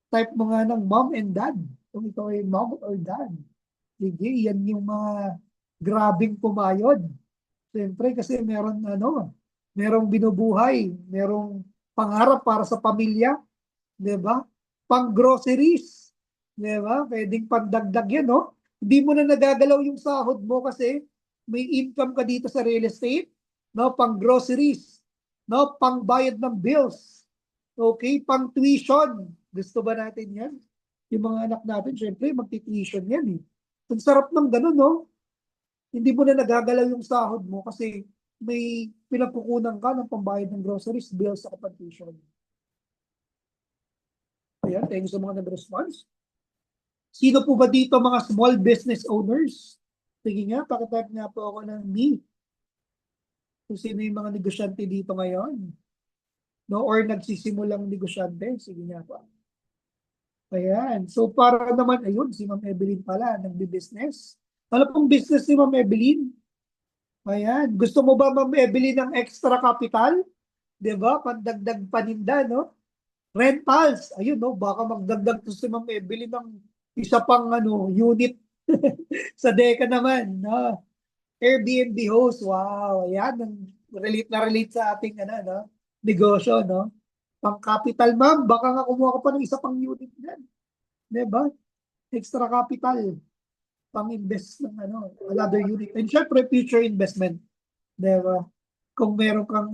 Type mo nga ng mom and dad. Kung ito ay mom or dad. Sige, yan yung mga grabing pumayod. Siyempre kasi merong binubuhay. Merong pangarap para sa pamilya, 'di ba? Pang groceries, 'di ba? Pwedeng pandagdag 'yan, no? Hindi mo na nagagalaw yung sahod mo kasi may income ka dito sa real estate, no? Pang groceries, no? Pang bayad ng bills. Okay, pang tuition. Gusto ba natin 'yan? Yung mga anak natin, syempre, magti-tuition 'yan eh. Ang sarap ng ganun, no? Hindi mo na nagagalaw yung sahod mo kasi may pinagkukunan ka ng pambayad ng groceries, bills, sa tuition. Ayan, thank you sa mga nag-response. Sino po ba dito mga small business owners? Sige nga, pakitype nga po ako ng me. Kung sino yung mga negosyante dito ngayon. No, or nagsisimulang negosyante. Sige nga po. Ayan. So para naman, ayun, si Ma'am Evelyn pala, nagbi-business. Ano pong business ni Ma'am Evelyn? Ayan. Gusto mo ba, Ma'am Evelyn, ng extra capital? Diba? Pandagdag paninda, no? Rentals. Ayun, no? Baka magdagdag to si Ma'am Evelyn ng isa pang unit sa Deka naman. No? Airbnb host. Wow. Ayan. Relate na relate sa ating no? Negosyo. No? Pang capital, ma'am. Baka nga kumuha ka pa ng isa pang unit yan. Diba? Extra capital. Pang-invest ng another unit. And syempre, future investment. Diba? Kung meron kang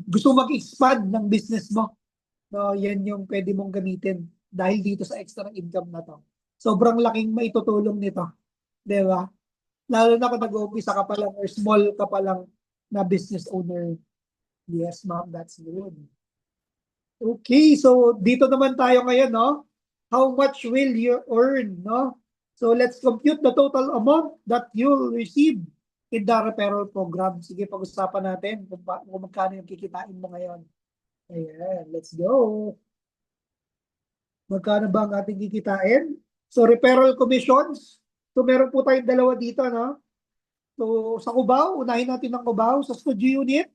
gusto mag-expand ng business mo, no, yan yung pwede mong gamitin dahil dito sa extra income na to. Sobrang laking maitutulong nito. Diba? Lalo na kung nag-uumpisa ka pa lang or small ka pa lang na business owner. Yes, ma'am, that's good. Okay, so dito naman tayo ngayon, no? How much will you earn, no? So let's compute the total amount that you'll receive in the referral program. Sige, pag-usapan natin kung magkano yung kikitain mo ngayon. Ayan, let's go. Magkano ba ang ating kikitain? So referral commissions. So meron po tayong dalawa dito, no? So sa Cubao, unahin natin ang Cubao. Sa studio unit,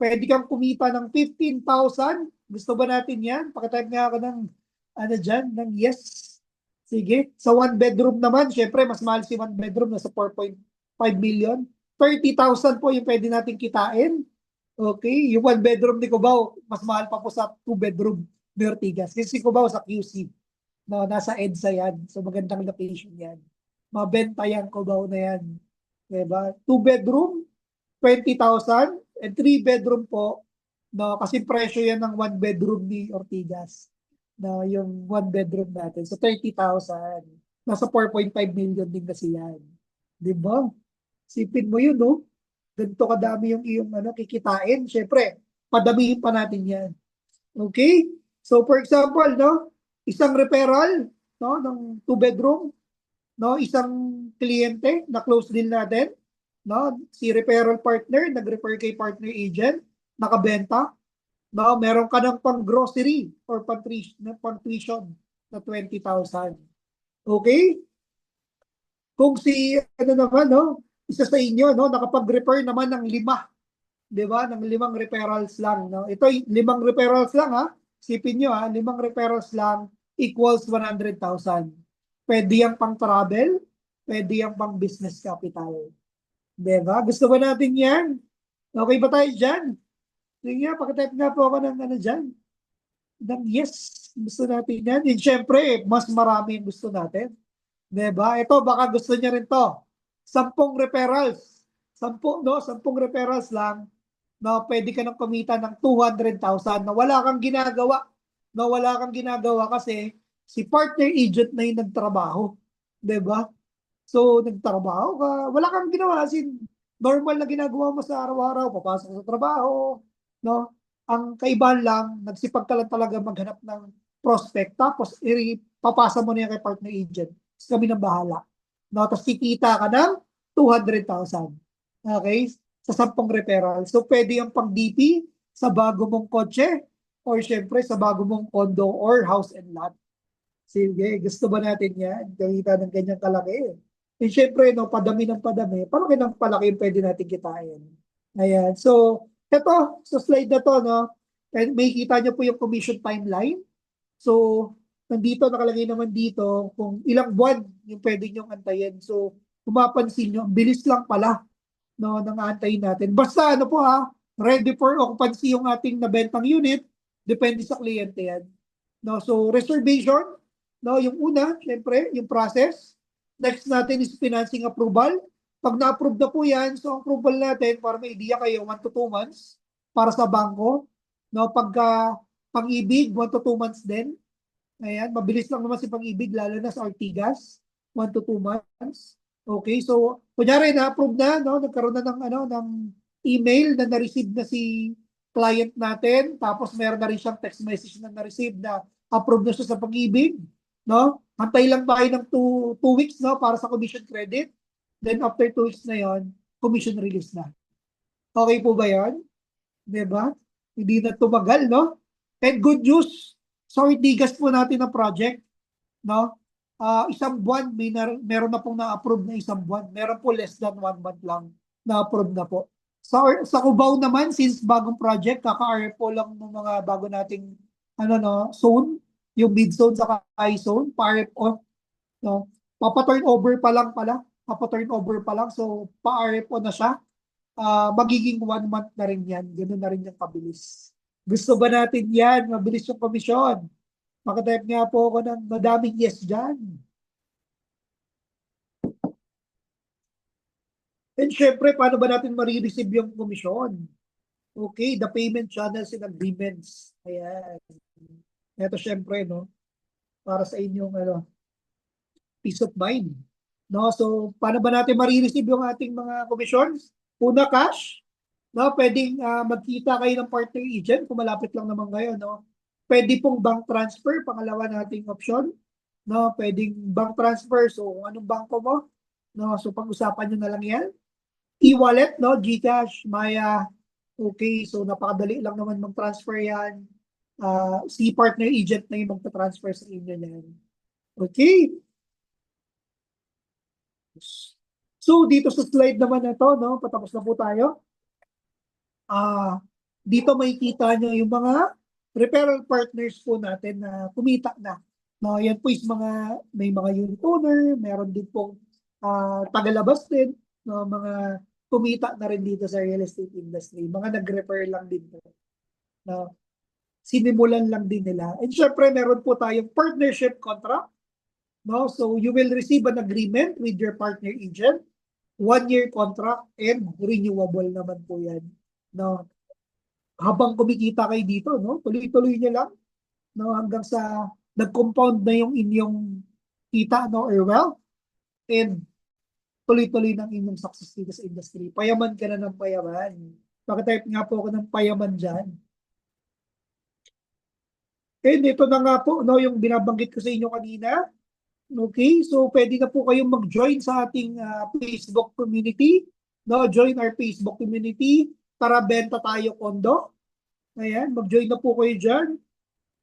pwede kang kumita ng 15,000. Gusto ba natin yan? Pakitype nga ako ng ng yes. Sige. Sa one bedroom naman, syempre, mas mahal si one bedroom, nasa 4.5 million. 30,000 po yung pwede natin kitain. Okay. Yung one bedroom ni Cubao, mas mahal pa po sa two bedroom ni Ortigas. Kasi si Cubao sa QC. No, nasa EDSA yan. So magandang location yan. Mabenta yan, Cubao na yan. Diba? Two bedroom, 20,000. And three bedroom po, no, kasi presyo yan ng one bedroom ni Ortigas. No, yung one bedroom natin. So 30,000. Nasa 4.5 million din kasi yan. Diba? Sipin mo yun, no? Ganito kadami yung iyong kikitain. Siyempre, padamihin pa natin yan. Okay? So for example, no, isang referral, no, ng two bedroom, no, isang kliyente na close deal natin, no, si referral partner, nag-refer kay partner agent, nakabenta, no, meron ka ng pang grocery or pang tuition na 20,000. Okay? Kung si naman, no, isa sa inyo, no, nakapag-refer naman ng 5, 'di ba? Ng 5 referrals lang, no. Ito 5 referrals lang, ha. Sipin nyo, 5 referrals lang equals 100,000. Pwede yang pang travel, pwede yang pang business capital. Diba? Gusto ba natin yan? Okay ba tayo dyan? Sige nga, pakitype nga po ako ng dyan. Ng yes, gusto natin yan. And syempre, mas marami yung gusto natin. Diba? Ito, baka gusto niya rin to. 10 referrals. 10 referrals lang. No, pwede ka nang kumita ng 200,000 na wala kang ginagawa. No, wala kang ginagawa kasi si partner agent na yung nagtrabaho. Diba? So, nagtrabaho ka, wala kang ginawa. As in, normal na ginagawa mo sa araw-araw, papasok sa trabaho, no? Ang kaibahan lang, nagsipag ka lang talaga maghanap ng prospect, tapos papasa mo na yan kay partner agent. Tapos kami nang bahala. No? Tapos kikita ka ng 200,000. Okay? Sa 10 referral. So, pwede yung pang DP sa bago mong kotse or syempre sa bago mong condo or house and lot. Sige, gusto ba natin yan? Gawita ng ganyang kalaki. And syempre, no, padami ng padami, palaki ng palaki yung pwede natin kitain. Ayan. So, eto, sa slide na to, no, may kita nyo po yung commission timeline. So, nandito, nakalagay naman dito kung ilang buwan yung pwede nyong antayin. So, kung mapansin nyo, bilis lang pala, no, nang aantayin natin. Basta, ano po ha, ready for occupancy yung ating nabentang unit, depende sa kliyente yan. No, so reservation, no, yung una, syempre, yung process. Next natin is financing approval. Pag na-approve na po yan, so ang approval natin, para may idea kayo, 1 to 2 months para sa bangko. No, pagka pang-ibig, 1 to 2 months din. Ayan, mabilis lang naman si pang-ibig, lalo na sa Ortigas, 1 to 2 months. Okay, so kunyari na-approve na, no, nagkaroon na ng email na na-receive na si client natin, tapos meron na rin siyang text message na na-receive na approve na siya sa pag-ibig, no? Antay lang ba kayo ng 2 weeks, no, para sa commission credit? Then after 2 weeks na yon, commission release na. Okay po ba yan? Diba? Hindi na tumagal, no? And good news, sa Ortigas po natin na project, no? Isang buwan, meron na pong na-approve na isang buwan. Meron po less than 1 month lang na-approve na po. Sa Cubao naman, since bagong project, kaka-RFO lang ng mga bago nating zone, yung mid-zone sa high zone, pa-RFO. No? Papa-turn over pa lang pala. Papa-turn over pa lang. So, pa-RFO na siya. Magiging 1 month na rin yan. Ganun na rin yung kabilis. Gusto ba natin yan? Mabilis yung komisyon. Makatype nga po ako ng madaming yes dyan. And syempre, paano ba natin marireceive yung komisyon? Okay, the payment channels and agreements. Ayan. Ito syempre, no? Para sa inyong peace of mind. No? So, paano ba natin marireceive yung ating mga komisyon? Una, cash. No? Pwedeng magkita kayo ng partner agent kung malapit lang naman kayo. No? Pwede pong bank transfer, pangalawa nating option. No? Pwedeng bank transfer. So, anong bangko mo? No? So, pag-usapan nyo na lang yan. E-wallet, no? GCash, Maya. Okay, so napakadali lang naman mag-transfer yan. Si partner agent na yung magta-transfer sa inyo yan. Okay. So, dito sa slide naman na to, no? Patapos na po tayo. Dito makikita nyo yung mga referral partners po natin na kumita na. No, yan po is may mga unit owner, meron din pong tagalabas din, no, mga kumita na rin dito sa real estate industry. Mga nag-refer lang din po. No, sinimulan lang din nila. And syempre, meron po tayong partnership contract. No, so you will receive an agreement with your partner agent, 1-year contract, and renewable naman po yan. No, habang kumikita kayo dito, no, tuloy-tuloy nyo lang, no, hanggang sa nag-compound na yung inyong kita, no, or wealth, and tuloy-tuloy ng inyong success dito sa industry. Payaman ka na ng payaman. Pakitype nga po ako ng payaman dyan. And ito na nga po, no, yung binabanggit ko sa inyo kanina. Okay, so pwede na po kayong mag-join sa ating Facebook community. No, join our Facebook community. Tara, benta tayo kondo. Ayan, mag-join na po kayo dyan.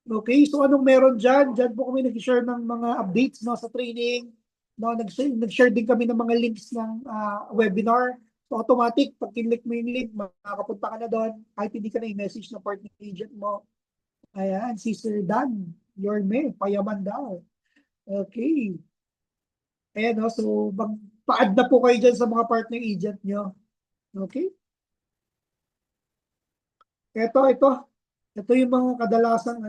Okay, so anong meron dyan? Dyan po kami nag-share ng mga updates, no, sa training. No, nag-share din kami ng mga links ng webinar. So automatic, pag kinlik mo yung link, makakapunta ka na doon. Kahit hindi ka na i-message na partner agent mo. Ayan, si Sir Dan, Yorme, payaman daw. Okay. Ayan, no, so pa-add na po kayo dyan sa mga partner agent nyo. Okay. Ito yung mga kadalasang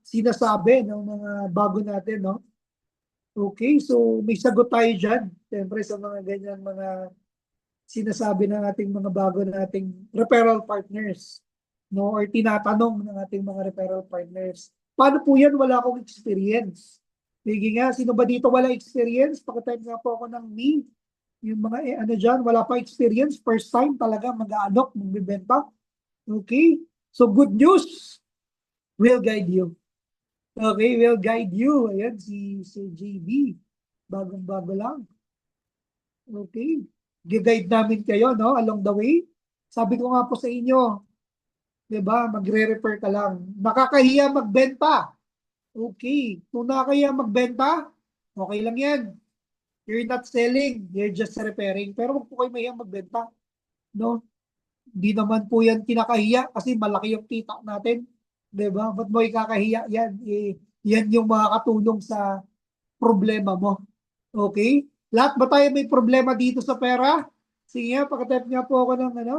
sinasabi ng mga bago natin, no? Okay, so may sagot tayo dyan. Siyempre sa mga ganyan mga sinasabi ng ating mga bago nating referral partners, no? Or tinatanong ng ating mga referral partners. Paano po yan? Wala akong experience. Sige nga, sino ba dito wala experience? Pakitype nga po ako ng me. Yung mga dyan, wala pa experience. First time talaga mag-aanok, magbibenta. Okay, so good news. We'll guide you. Okay, we'll guide you. Ayan, si JB. Bagong-bago lang. Okay. G-guide namin kayo, no, along the way. Sabi ko nga po sa inyo, diba, magre-refer ka lang. Nakakahiya magbenta. Okay. Kung nakakahiya magbenta, okay lang yan. You're not selling, you're just referring. Pero wag po kayo mahiyang magbenta. No? Hindi naman po yan kinakahiya kasi malaki yung kita natin. Diba? Ba't mo ikakahiya yan? Yan yung makakatulong sa problema mo. Okay? Lahat ba tayo may problema dito sa pera? Sige nga, pakitype nga po ako ng ano,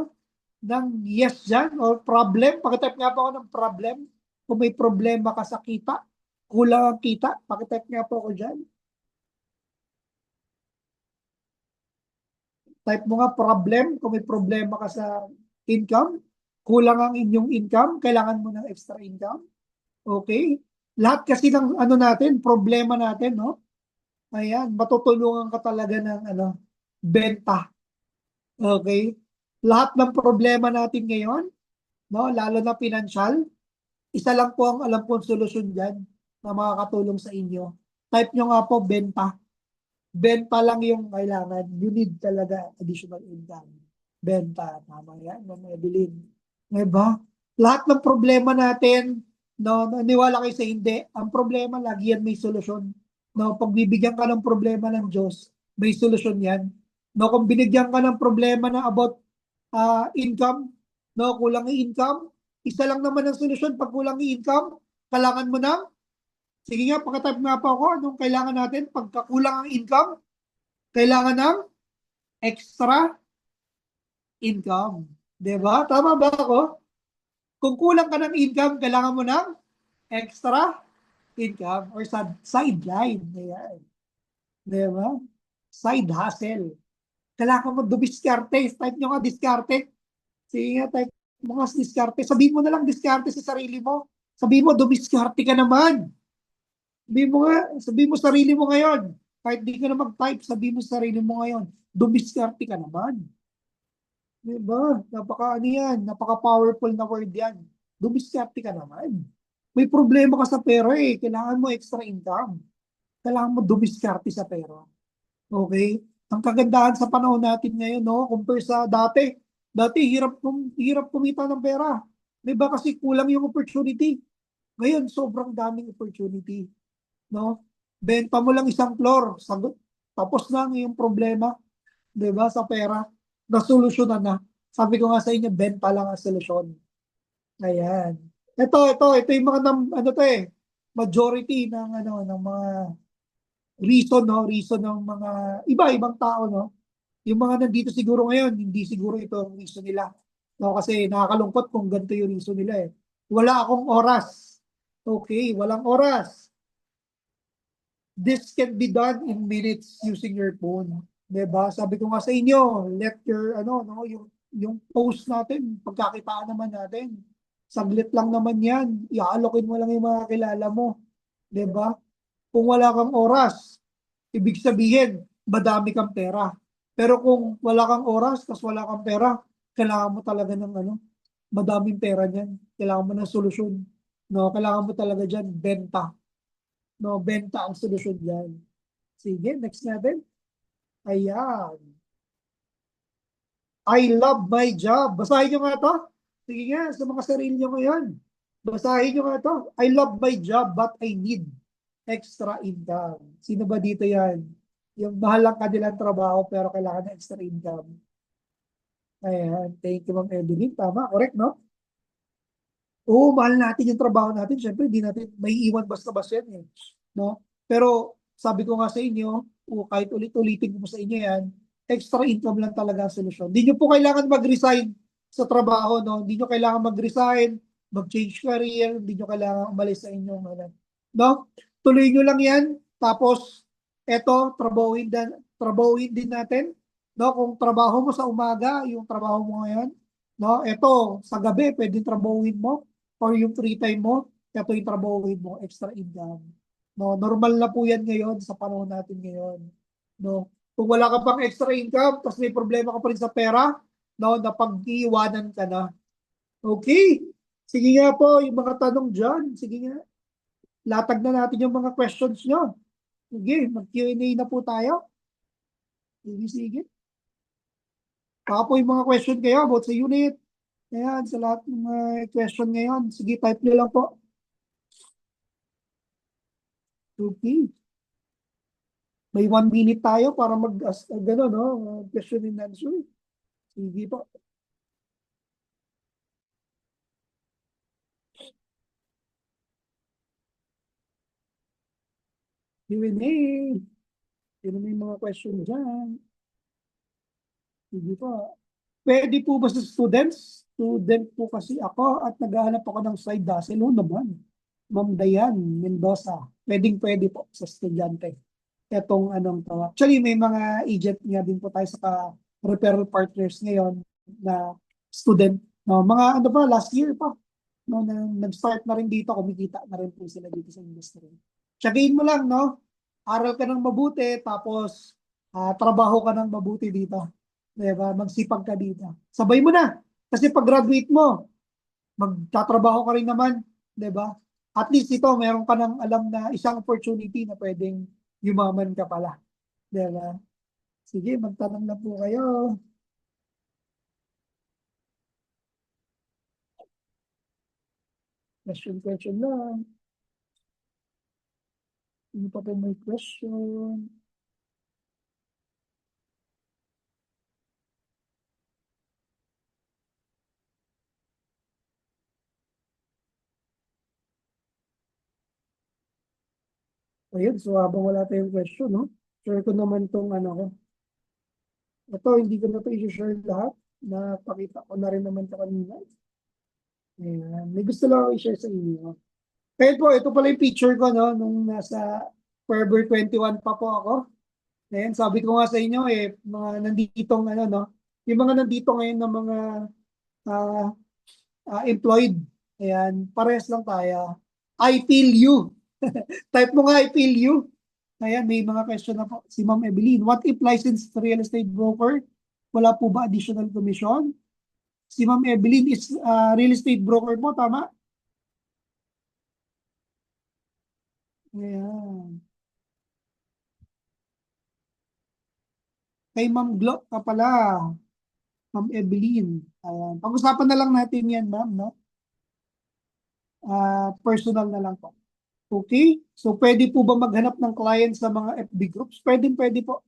ng yes dyan, or problem. Pakitype nga po ako ng problem. Kung may problema ka sa kita, kulang ang kita, pakitype nga po ako dyan. Type mo nga problem, kung may problema ka sa income, kulang ang inyong income, kailangan mo ng extra income. Okay? Lahat kasi ng ano natin, problema natin, no? Ayan, matutulungan ka talaga ng ano, benta. Okay? Lahat ng problema natin ngayon, no, lalo na financial, isa lang po ang alam kong solusyon diyan na makakatulong sa inyo. Type nyo nga po benta. Benta lang yung kailangan. You need talaga additional income. Benta. Tama yan, Ma'am Evelyn. Diba? Lahat ng problema natin, no, naniwala kayo sa hindi, ang problema lagi yan may solusyon. No, pag bibigyan ka ng problema ng Diyos, may solusyon yan. No, kung binigyan ka ng problema na about income, no, kulang ang income, isa lang naman ang solusyon pag kulang ang income, kailangan mo ng, sige nga, pagka-type nga pa ako, anong kailangan natin? Pagkakulang ang income, kailangan ng extra income. Diba? Tama ba ako? Kung kulang ka ng income, kailangan mo ng extra income or sideline. Ayan. Diba? Side hustle. Kailangan mo dumiskarte. Type nyo nga diskarte. Sige nga, type mo nga diskarte. Sabihin mo na lang diskarte sa sarili mo. Sabihin mo, dumiskarte ka naman. Sabihin mo nga, sabihin mo sarili mo ngayon. Kahit di ka na mag-type, sabihin mo sa sarili mo ngayon, dumiskarte ka naman. Diba? Napaka ano yan, napaka-powerful na word yan. Dumiskarte ka naman. May problema ka sa pera eh. Kailangan mo extra income. Kailangan mo dumiskarte sa pera. Okay? Ang kagandahan sa panahon natin ngayon, no, compare sa dati. Dati, hirap kumita ng pera. Diba? Kasi kulang yung opportunity. Ngayon, sobrang daming opportunity. No? Benta mo lang isang floor, sagot. Tapos na ang iyong problema. Diba? Sa pera. Nasolusyonan na. Sabi ko nga sa inyo, benta lang ang solusyon. Ayan. Ito yung mga ano to eh, majority ng ano ng mga reason ng mga iba-ibang tao, no. Yung mga nandito siguro ngayon, hindi siguro ito ang reason nila. No, kasi nakakalungkot kung ganito yung reason nila eh. Wala akong oras. Okay, walang oras. This can be done in minutes using your phone. Diba? Sabi ko nga sa inyo, let your, ano, no, yung post natin, pagkakitaan naman natin, saglit lang naman yan. I-allokin mo lang yung mga kilala mo. Diba? Kung wala kang oras, ibig sabihin, madami kang pera. Pero kung wala kang oras, tapos wala kang pera, kailangan mo talaga ng ano, madaming pera niyan. Kailangan mo ng solusyon. No, kailangan mo talaga diyan benta. No, benta ang solusyon diyan. Sige, next natin. Ayan. I love my job. Basahin nyo nga to. Sige nga, sa mga sarili nyo ngayon. Basahin nyo nga to. I love my job but I need extra income. Sino ba dito yan? Yung mahal lang kanilang trabaho pero kailangan ng extra income. Ayan. Thank you, Ma'am Evelyn. Tama, correct, no? Oo, mahal natin yung trabaho natin. Siyempre, hindi natin may iwan basta-basta yan. Eh. No? Pero, sabi ko nga sa inyo, kahit ulit-ulitin ko sa inyo yan, extra income lang talaga ang solusyon. Hindi nyo po kailangan mag-resign sa trabaho, no? Hindi nyo kailangan mag-resign, mag-change career, hindi nyo kailangan umalis sa inyong, no? Tuloy nyo lang yan, tapos, eto, trabahuin din natin, no? Kung trabaho mo sa umaga, yung trabaho mo ngayon, no? Eto, sa gabi, pwedeng trabahuin mo, or yung free time mo, eto yung trabahuin mo, extra income. No, normal na po yan ngayon sa panahon natin ngayon. No, kung wala ka pang extra income, tapos may problema ka pa rin sa pera, no, napag-iwanan ka na. Okay. Sige nga po, yung mga tanong dyan. Sige nga. Latag na natin yung mga questions nyo. Sige, mag-Q&A na po tayo. Sige. Baka po yung mga question kayo about sa unit. Ayan, sa lahat ng question ngayon. Sige, type nyo lang po. Okay. May 1 minute tayo para gano'n, no? Question and answer. Sige po. Q&A. Sino may mga question dyan? Hindi po. Pwede po ba sa students? Student po kasi ako at naghahanap ako ng side hustle. Oo naman. Ma'am Dayan Mendoza. Pwedeng-pwede po sa estudyante. Etong anong to. Actually, may mga agent nga din po tayo sa referral partners ngayon na student. No, mga ano pa, last year pa. No, nag-start na rin dito, kumikita na rin po sila dito sa industry. Tsagain mo lang, no? Aral ka ng mabuti, tapos trabaho ka ng mabuti dito. Diba? Magsipag ka dito. Sabay mo na. Kasi pag graduate mo, magtatrabaho ka rin naman. Diba? At least ito, meron ka ng alam na isang opportunity na pwedeng yumaman ka pala. Diba? Sige, magtanong na po kayo. Question lang. Ano pa po may question? Ayun, so habang wala tayong question, no? Share ko naman tong ano ko. Ito, hindi ko na ito i-share lahat. Napakita ko na rin naman ito kanina. Ayan. May gusto lang ako i-share sa inyo. Kaya po, ito pala yung picture ko, no? Nung nasa Forever 21 pa po ako. Ayan, sabi ko nga sa inyo, mga nanditong, ano, no? Yung mga nandito ngayon na mga ah, employed. Ayan, parehas lang tayo. I feel you. Type mo nga, I feel you. Ayan, may mga question na po. Si Ma'am Evelyn, what if licensed real estate broker? Wala po ba additional commission? Si Ma'am Evelyn is real estate broker po, tama? Ayan. Kay Ma'am Glo ka pala. Ma'am Evelyn. Ayan. Pag-usapan na lang natin yan, ma'am, no? Personal na lang po. Okay? So, pwede po ba maghanap ng client sa mga FB groups? Pwede po.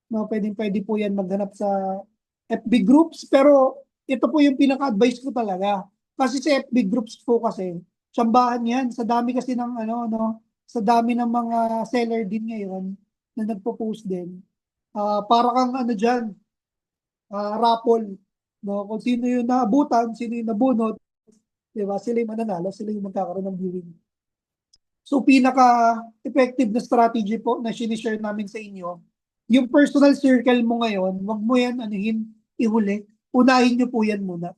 No, pwede po yan maghanap sa FB groups. Pero, ito po yung pinaka-advice ko talaga. Kasi sa FB groups po kasi, tsambahan yan. Sa dami kasi ng ano, no? Sa dami ng mga seller din ngayon na nagpo-post din. Para kang ano dyan, raffle. No? Kung sino yung naabutan, sino yung nabunot, diba? Sila yung mananalo, sila yung magkakaroon ng viewing. So, pinaka-effective na strategy po na sinishare namin sa inyo, yung personal circle mo ngayon, wag mo yan anuhin, ihuli. Unahin nyo po yan muna.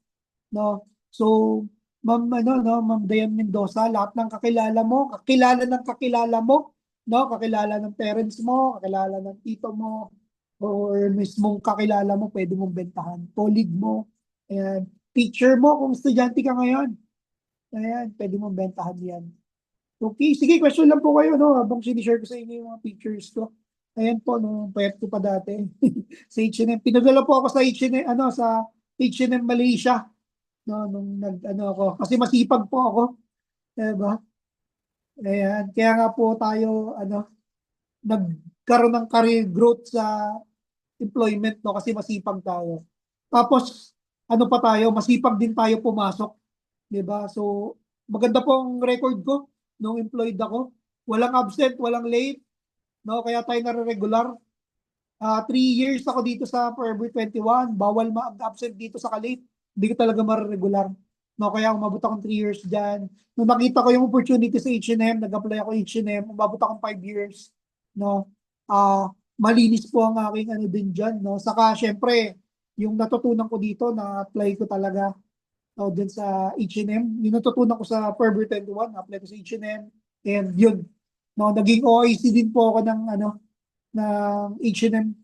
No? So, Ma'am, ano, no, Ma'am Dayan Mendoza, lahat ng kakilala mo, kakilala ng kakilala mo, no? Kakilala ng parents mo, kakilala ng tito mo, or mismong kakilala mo, pwede mong bentahan. Colleague mo, ayan. Teacher mo, kung estudyante ka ngayon, ayan, pwede mong bentahan yan. Okay, sige, question lang po kayo, no? Habang sinishare ko sa inyo yung mga pictures ko. Ayan po, no, payat ko pa dati. Sa H&M. Pinadala po ako sa H&M, ano, sa H&M Malaysia. No, nung nag-ano ako. Kasi masipag po ako. Diba? Ayan. Kaya nga po tayo, ano, nagkaroon ng career growth sa employment, no? Kasi masipag tayo. Tapos, ano pa tayo, masipag din tayo pumasok. Diba? So, maganda po ang record ko nung employed ako. Walang absent, walang late. No, kaya tayo nare-regular. 3 years ako dito sa Forever 21. Bawal ma-absent dito sa Kalate. Hindi ko talaga mare-regular. No, kaya umabot akong 3 years dyan. Nung nakita ko yung opportunity sa H&M, nag-apply ako H&M, umabot akong 5 years. No, malinis po ang aking ano din dyan. No? Saka syempre, yung natutunan ko dito, na-apply ko talaga din sa H&M. Yung natutunan ko sa Forever 21, apply ko sa H&M. And yun, no, naging OIC din po ako ng ano ng H&M,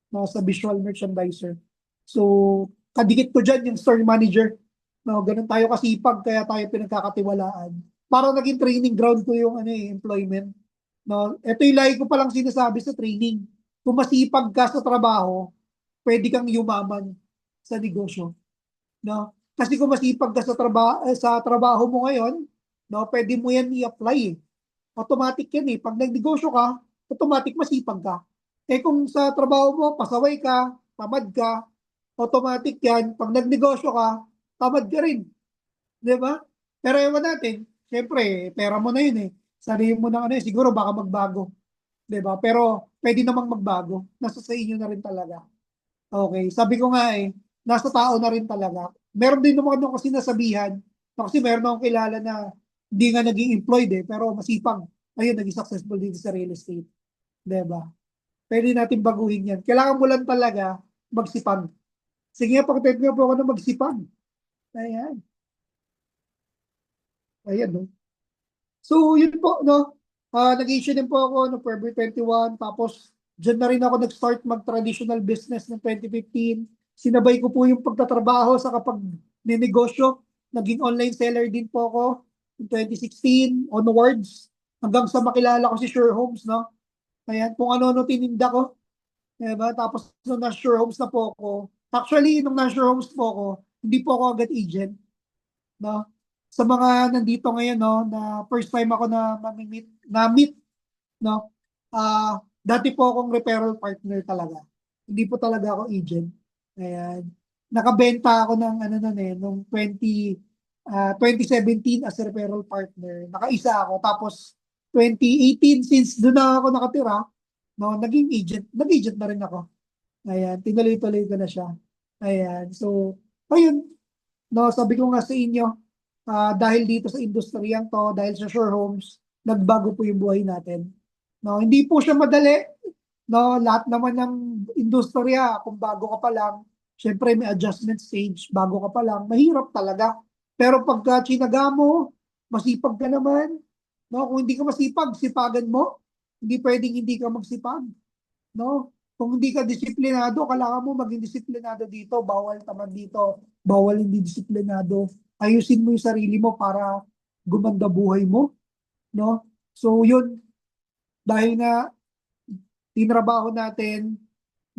no, sa visual merchandiser. So, kadikit ko dyan yung store manager. No, ganun tayo kasipag, kaya tayo pinagkakatiwalaan. Para naging training ground ko yung ano, employment. No, ito yung lagi ko palang sinasabi sa training. Kung masipag ka sa trabaho, pwede kang yumaman sa negosyo. No? Kasi kung masipag ka sa trabaho mo ngayon, no, pwede mo yan i-apply. Automatic yan eh. Pag nagnegosyo ka, automatic masipag ka. Kung sa trabaho mo, pasaway ka, tamad ka, automatic yan. Pag nagnegosyo ka, tamad ka rin. Di ba? Pero ewan natin, syempre, pera mo na yun eh. Sarili mo na ano eh, siguro baka magbago. Di ba? Pero pwede namang magbago. Nasa sa inyo na rin talaga. Okay, sabi ko nga nasa tao na rin talaga. Meron din naman ako sinasabihan, kasi meron akong kilala na hindi nga naging employed pero masipag. Ayun, naging successful dito sa real estate. Diba? Pwede natin baguhin yan. Kailangan mo lang talaga magsipag. Sige nga, pag-type nga po ako na magsipag. Ayan. Ayan, no? So, yun po, no? Nag-issue din po ako no February 21, tapos dyan na rin ako nag-start mag-traditional business ng 2015. Sinabay ko po yung pagtatrabaho sa kapag ninegosyo. Naging online seller din po ako in 2016 onwards hanggang sa makilala ko si Sure Homes, no? Ayan, kung ano-ano tininda ko. Diba? Tapos nung nasa Sure Homes na po ako, actually, nung nasa Sure Homes po ako, hindi po ako agad agent, no? Sa mga nandito ngayon, no, na first time ako na meet, no, dati po akong referral partner talaga. Hindi po talaga ako agent. Ayan. Nakabenta ako ng ano nun nung 2017 as a referral partner. Nakaisa ako. Tapos 2018, since doon na ako nakatira, no, naging agent. Nag-agent na rin ako. Ayan. Tinuloy-tuloy ko na siya. Ayan. So, ayun. No, sabi ko nga sa inyo, dahil dito sa industriyang to, dahil sa Sure Homes, nagbago po yung buhay natin. No, hindi po siya madali. No, lahat naman ng industriya, kung bago ka pa lang, syempre may adjustment stage, bago ka pa lang, mahirap talaga. Pero pagka tsinaga mo, masipag ka naman, no, kung hindi ka masipag, sipagan mo. Hindi pwedeng hindi ka magsipag. No? Kung hindi ka disiplinado, kailangan mo maging disiplinado dito, bawal tamad dito, bawal hindi disiplinado. Ayusin mo yung sarili mo para gumanda buhay mo, no? So yun, dahil nga tinrabaho natin,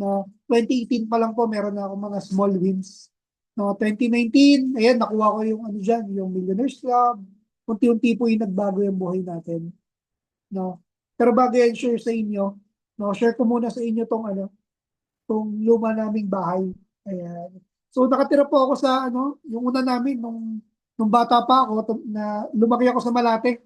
no, 2018 pa lang po meron na ako mga small wins. No, 2019, ayan, nakuha ko yung ano diyan, yung Millionaires Club. Unti-unti po yung nagbago yung buhay natin, no? Pero bago yan share sa inyo, no, share ko muna sa inyo tong luma naming bahay. Ayan. So nakatira po ako sa yung una namin nung bata pa ako na lumaki ako sa Malate,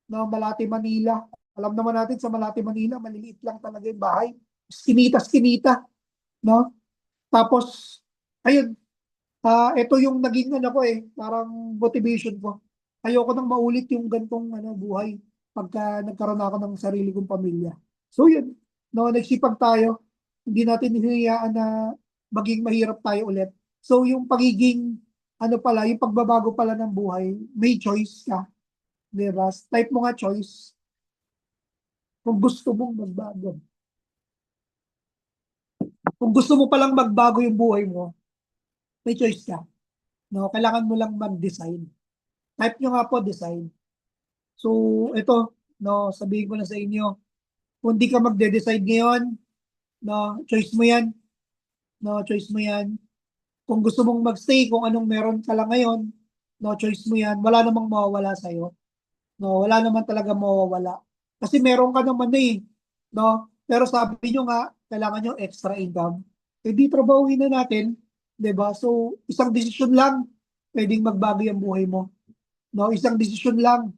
no, Malate, Manila. Alam naman natin sa Malate, Manila, maliliit lang talaga yung bahay. Skinita, no? Tapos ayun, ito yung naging parang motivation ko. Ayoko nang maulit yung gantong buhay pagka nagkaroon ako ng sarili kong pamilya. So yun, no, nagsipag tayo. Hindi natin hinayaan na maging mahirap tayo ulit. So yung pagiging yung pagbabago pala ng buhay, may choice ka. Diba? Type mo nga choice. Kung gusto mong magbago. Kung gusto mo palang magbago yung buhay mo, may choice ka. No, kailangan mo lang mag-design. Type nyo nga po, design. So, ito, no, sabihin ko na sa inyo, kung di ka magde-decide ngayon, no, choice mo yan. No, choice mo yan. Kung gusto mong magstay, kung anong meron ka lang ngayon, no, choice mo yan. Wala namang mawawala sa'yo. No, wala naman talaga mawawala. Kasi meron ka naman no? Pero sabi nyo nga, kailangan nyo extra income. Eh di trabahuin na natin, 'di ba? So, isang desisyon lang pwedeng magbago yung buhay mo. No, isang desisyon lang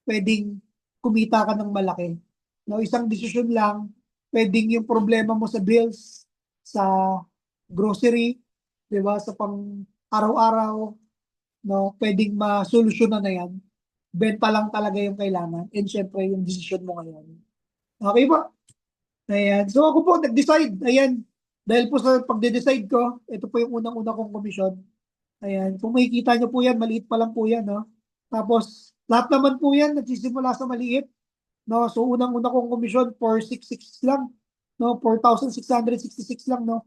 pwedeng kumita ka ng malaki. No, isang desisyon lang pwedeng yung problema mo sa bills, sa grocery, 'di ba? Sa pang araw-araw, no, pwedeng masolusyonan na yan. Benta lang talaga yung kailangan. And syempre, yung decision mo ngayon. Okay ba? Ayan. So ako po, nag-decide. Ayan. Dahil po sa pagde-decide ko, ito po yung unang-una kong komisyon. Ayan. Kung makikita nyo po yan, maliit pa lang po yan. No? Tapos, lahat naman po yan, nagsisimula sa maliit. No? So, unang-una kong komisyon, 466 lang. No? 4,666 lang. No?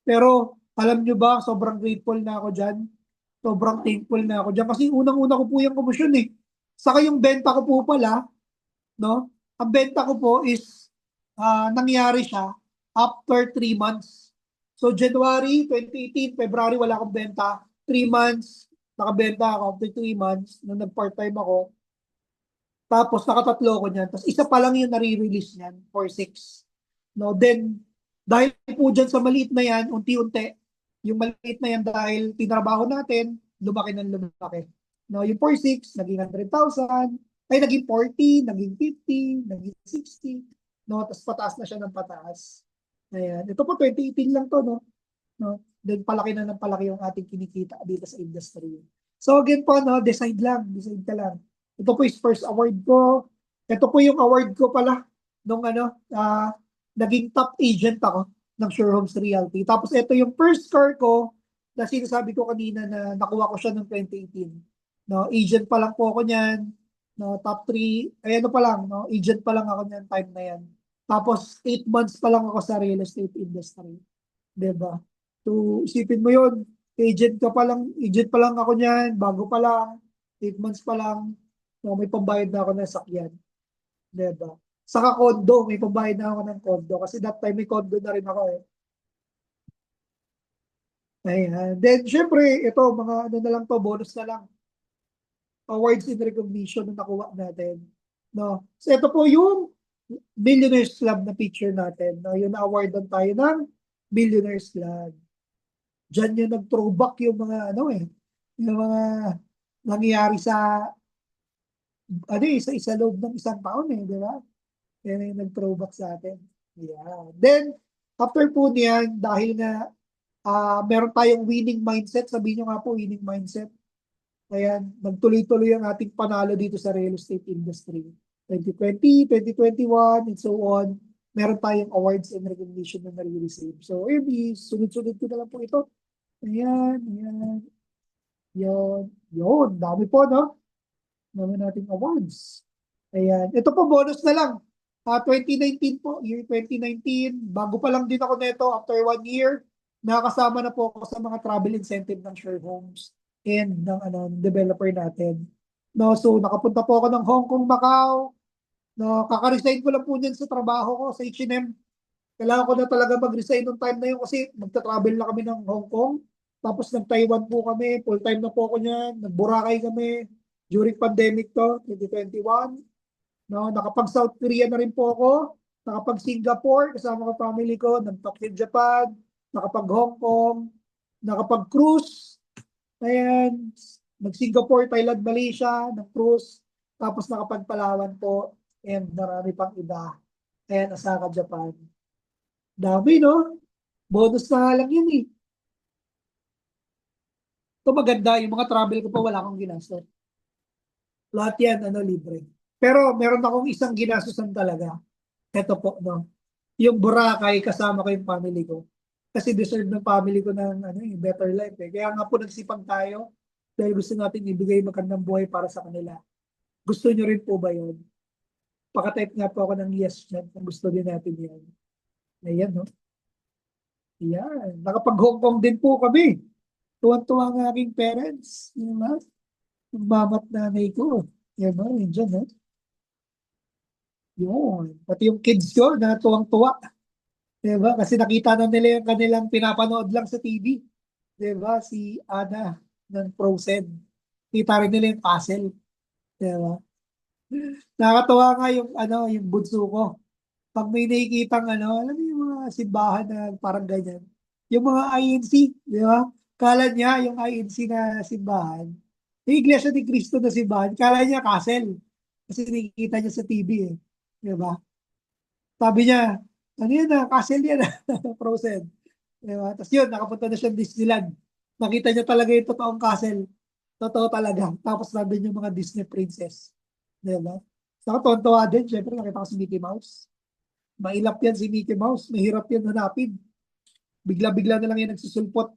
Pero, alam nyo ba, sobrang grateful na ako dyan. Sobrang thankful na ako dyan. Kasi unang-una ko po yung komisyon Saka yung benta ko po pala, no? Ang benta ko po is nangyari siya after 3 months. So January 2018, February wala akong benta. 3 months, nakabenta ako after 3 months nung nag-part-time ako. Tapos nakatatlo ko niyan. Tapos isa pa lang yung nare-release niyan, 4-6. No, then dahil po dyan sa maliit na yan, unti-unti, yung maliit na yan dahil tinrabaho natin, lumaki ng lumaki. No, yung 4-6, naging 100,000, ay naging 40, naging 50, naging 60, no, tapos pataas na siya ng pataas. Ayan, ito po 2018 lang to, no. no? Then palaki na ng palaki yung ating kinikita dito sa industry. So again po, no, decide ka lang. Ito po yung first award ko. Ito po yung award ko pala nung naging top agent ako ng Sure Homes Realty. Tapos ito yung first car ko na sinasabi ko kanina na nakuha ko siya noong 2018. No, agent pa lang po ako niyan. No, top 3, ay ano pa lang, no, agent pa lang ako niyan time na yan. Tapos 8 months pa lang ako sa real estate industry. 'Di ba? So isipin mo 'yon, agent pa lang ako niyan, bago pa lang, 8 months pa lang, no, may pambayad na ako ng sakyan. 'Di ba? Saka condo, may pambayad na ako ng condo kasi that time may condo na rin ako eh. Ayan. Then syempre, ito mga ano na lang to, bonus na lang. Awards in recognition na nakuha natin. No? So ito po yung Millionaires Club na picture natin. No? Yung na-awardan tayo ng Millionaires Club. Diyan yung nag-throwback yung mga yung mga nangyayari sa isa loob ng isang taon di ba? Yan yung nag-throwback sa atin. Yeah. Then, after po niyan, dahil nga meron tayong winning mindset, sabihin nyo nga po, winning mindset. Ayan, nagtuloy-tuloy ang ating panalo dito sa real estate industry. 2020, 2021, and so on. Meron tayong awards and recognition na nare-receive. So, sunod-sunod ko na lang po ito. Ayan. Yun. Dami po, no? Dami nating awards. Ayan. Ito po, bonus na lang. 2019 po, year 2019. Bago pa lang din ako neto after 1 year. Nakakasama na po ako sa mga travel incentive ng Sure Homes and ng developer natin. No, so nakapunta po ako ng Hong Kong, Macau. No, kaka-resign ko lang po niyan sa trabaho ko sa H&M. Kailangan ko na talaga mag-resign nung time na yun kasi magta-travel na kami ng Hong Kong. Tapos nag-Taiwan po kami, full-time na po ako niyan. Nag-Boracay kami during pandemic to, 2021. No, nakapag-South Korea na rin po ako. Nakapag-Singapore, kasama ko family ko. Nag-Tokyo, Japan. Nakapag-Hong Kong. Nakapag-cruise. Ayan, nag-Singapore, Thailand, Malaysia, nag-cruise, tapos nakapag-Palawan po, and marami pang iba. Ayan, Osaka, Japan. Dami, no? Bonus na nga lang yun eh. Ito maganda, yung mga travel ko pa wala akong ginastos. Lahat yan, libre. Pero meron akong isang ginastosan talaga. Ito po, no? Yung Boracay, kasama ko yung family ko. Kasi deserve ng family ko ng better life eh. Kaya nga po nagsipag tayo dahil gusto natin ibigay magandang buhay para sa kanila. Gusto nyo rin po ba yun? Pakatype nga po ako ng yes dyan kung gusto din natin yan. Ayan, no? Ayan. Nakapag-Hong Kong din po kami. Tuwan-tuwa ang aking parents. Yung mamat nanay ko. Yan, no? Yan dyan, no? Yun. Pati yung kids ko na tuwang-tuwa. Diba? Kasi nakita na nila yung kanilang pinapanood lang sa TV. Diba? Si Ana ng Frozen. Kita rin nila yung castle. Diba? Nakakatawa nga yung bunso ko. Pag may nakikitang alam mo yung mga simbahan na parang ganyan. Yung mga INC, di ba? Kala niya yung INC na simbahan. Yung Iglesia ni Cristo na simbahan, kala niya castle. Kasi nakikita niya sa TV eh. Di ba? Sabi niya, ano yan castle yan Frozen. Diba? Tapos yun, nakapunta na siya Disneyland. Nakita niya talaga yung totoong castle. Totoo talaga. Tapos nandun yung mga Disney princess. Diba? Nakatuwa din, syempre nakita ko si Mickey Mouse. Mailap yan si Mickey Mouse. Mahirap yan hanapin. Bigla-bigla na lang yan nagsusulpot.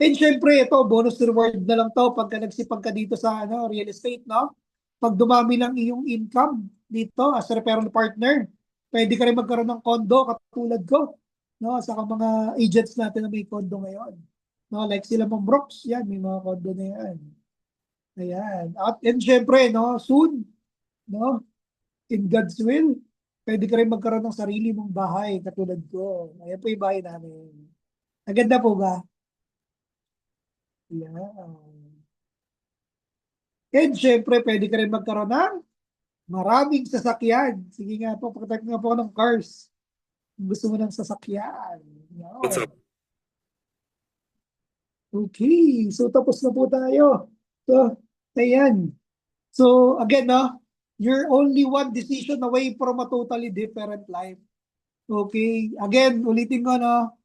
And syempre, ito, bonus reward na lang to pagka nagsipag ka dito sa real estate, no? Pag dumami lang iyong income dito as referral partner, pwede ka rin magkaroon ng condo katulad ko. No? Saka mga agents natin na may condo ngayon. No? Like sila Ma'am Brooks, yan, may mga condo na yan. Ayan. And syempre, no, soon, no, in God's will, pwede ka rin magkaroon ng sarili mong bahay katulad ko. Ayan po yung bahay namin. Maganda po ba? Ayan. And syempre, pwede ka rin magkaroon ng maraming sasakyan. Sige nga po, pagkatak nga po ng cars. Gusto mo ng sasakyan. Yan. Okay, so tapos na po tayo. So, ayan. So, again, no, you're only one decision away from a totally different life. Okay, again, ulitin ko, no,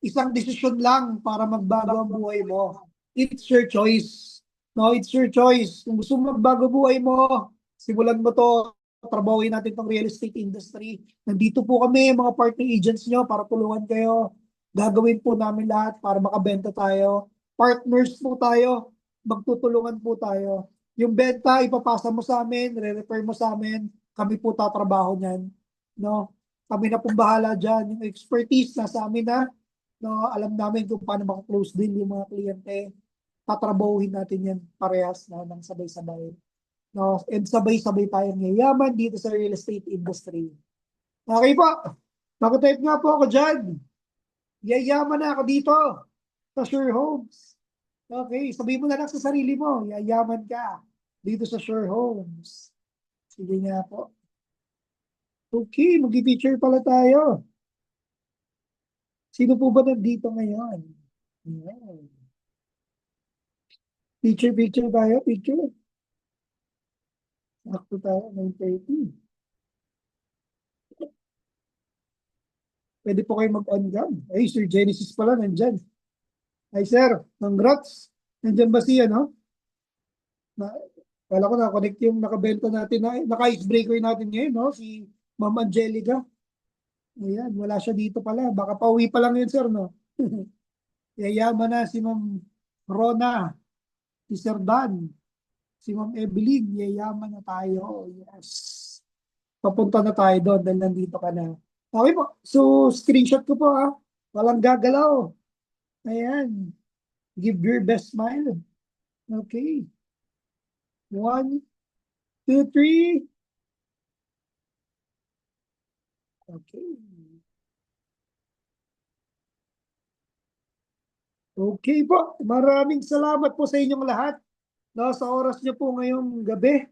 isang desisyon lang para magbago ang buhay mo. It's your choice. No, it's your choice. Kung gusto mo magbago buhay mo, simulan mo to, trabahuin natin tong real estate industry. Nandito po kami, mga partner agents nyo, para tulungan kayo. Gagawin po namin lahat para makabenta tayo. Partners po tayo. Magtutulungan po tayo. Yung benta, ipapasa mo sa amin, re-refer mo sa amin. Kami po tatrabaho niyan. No? Kami na pong bahala dyan. Yung expertise nasa amin na. No, alam namin kung paano maka-close deal yung mga kliyente. Tatrabahuhin natin yan parehas na ng sabay-sabay. No, and sabay-sabay tayong yayaman dito sa real estate industry. Okay po. Pakitype nga po ako dyan. Yayaman na ako dito sa Sure Homes. Okay, sabihin mo na lang sa sarili mo, yayaman ka dito sa Sure Homes. Sige nga po. Okay, mag-feature pala tayo. Sino po ba nandito ngayon? Ayan. Picture tayo, picture. Sakto tayo, 9:30. Pwede po kayo mag-on cam. Ay, Sir Genesis pala, nandyan. Ay, sir, congrats. Nandyan ba siya, no? Kala ko na-connect yung nakabenta natin, naka-icebreaker natin ngayon, no? Si Ma'am Angelica. Ayan, wala siya dito pala. Baka pauwi pa lang yun, sir, no? Yayaman na si Ma'am Rona, si Sir Dan, si Ma'am Evelyn, yayaman na tayo. Yes. Papunta na tayo doon dahil nandito ka na. Okay po. So, screenshot ko po ha. Walang gagalaw. Ayan. Give your best smile. Okay. 1, 2, 3. Okay. Okay po. Maraming salamat po sa inyong lahat. No, sa oras niyo po ngayong gabi.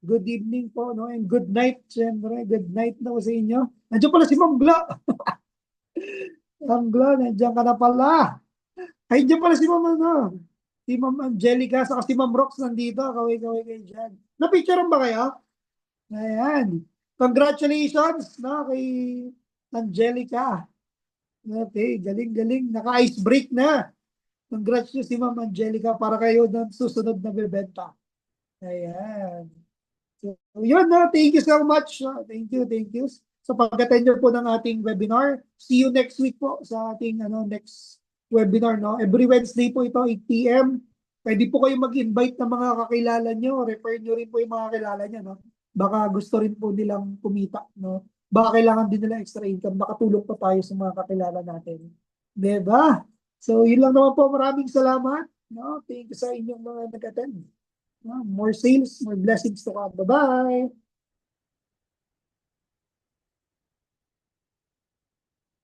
Good evening po, no? And good night, siyempre. Good night na po sa inyo. Nandiyan pala si Ma'am Gla. Ma'am Gla, nandiyan ka na pala. Ay, nandiyan pala si Ma'am, ano? Si Ma'am Angelica, saka si Ma'am Rox nandito. Kaway-kaway kayo dyan. Napicturean ba kayo? Ayan. Congratulations, no? Kay Angelica. Okay, galing-galing. Naka-ice break na. Congrats nyo si Ma'am Angelica para kayo ng susunod na bebenta. Ayan. So, yun na. Thank you so much. Thank you. So, pag-attend nyo po ng ating webinar. See you next week po sa ating next webinar. No? Every Wednesday po ito, 8 p.m. Pwede po kayo mag-invite ng mga kakilala nyo. Refer nyo rin po yung mga kakilala nyo. No? Baka gusto rin po nilang kumita. No? Baka kailangan din nila extra income. Makatulong pa tayo sa mga kakilala natin. Diba? So, yun lang naman po. Maraming salamat. No? Thank you sa inyong mga nag-attend. No? More sales, more blessings to come. Bye-bye!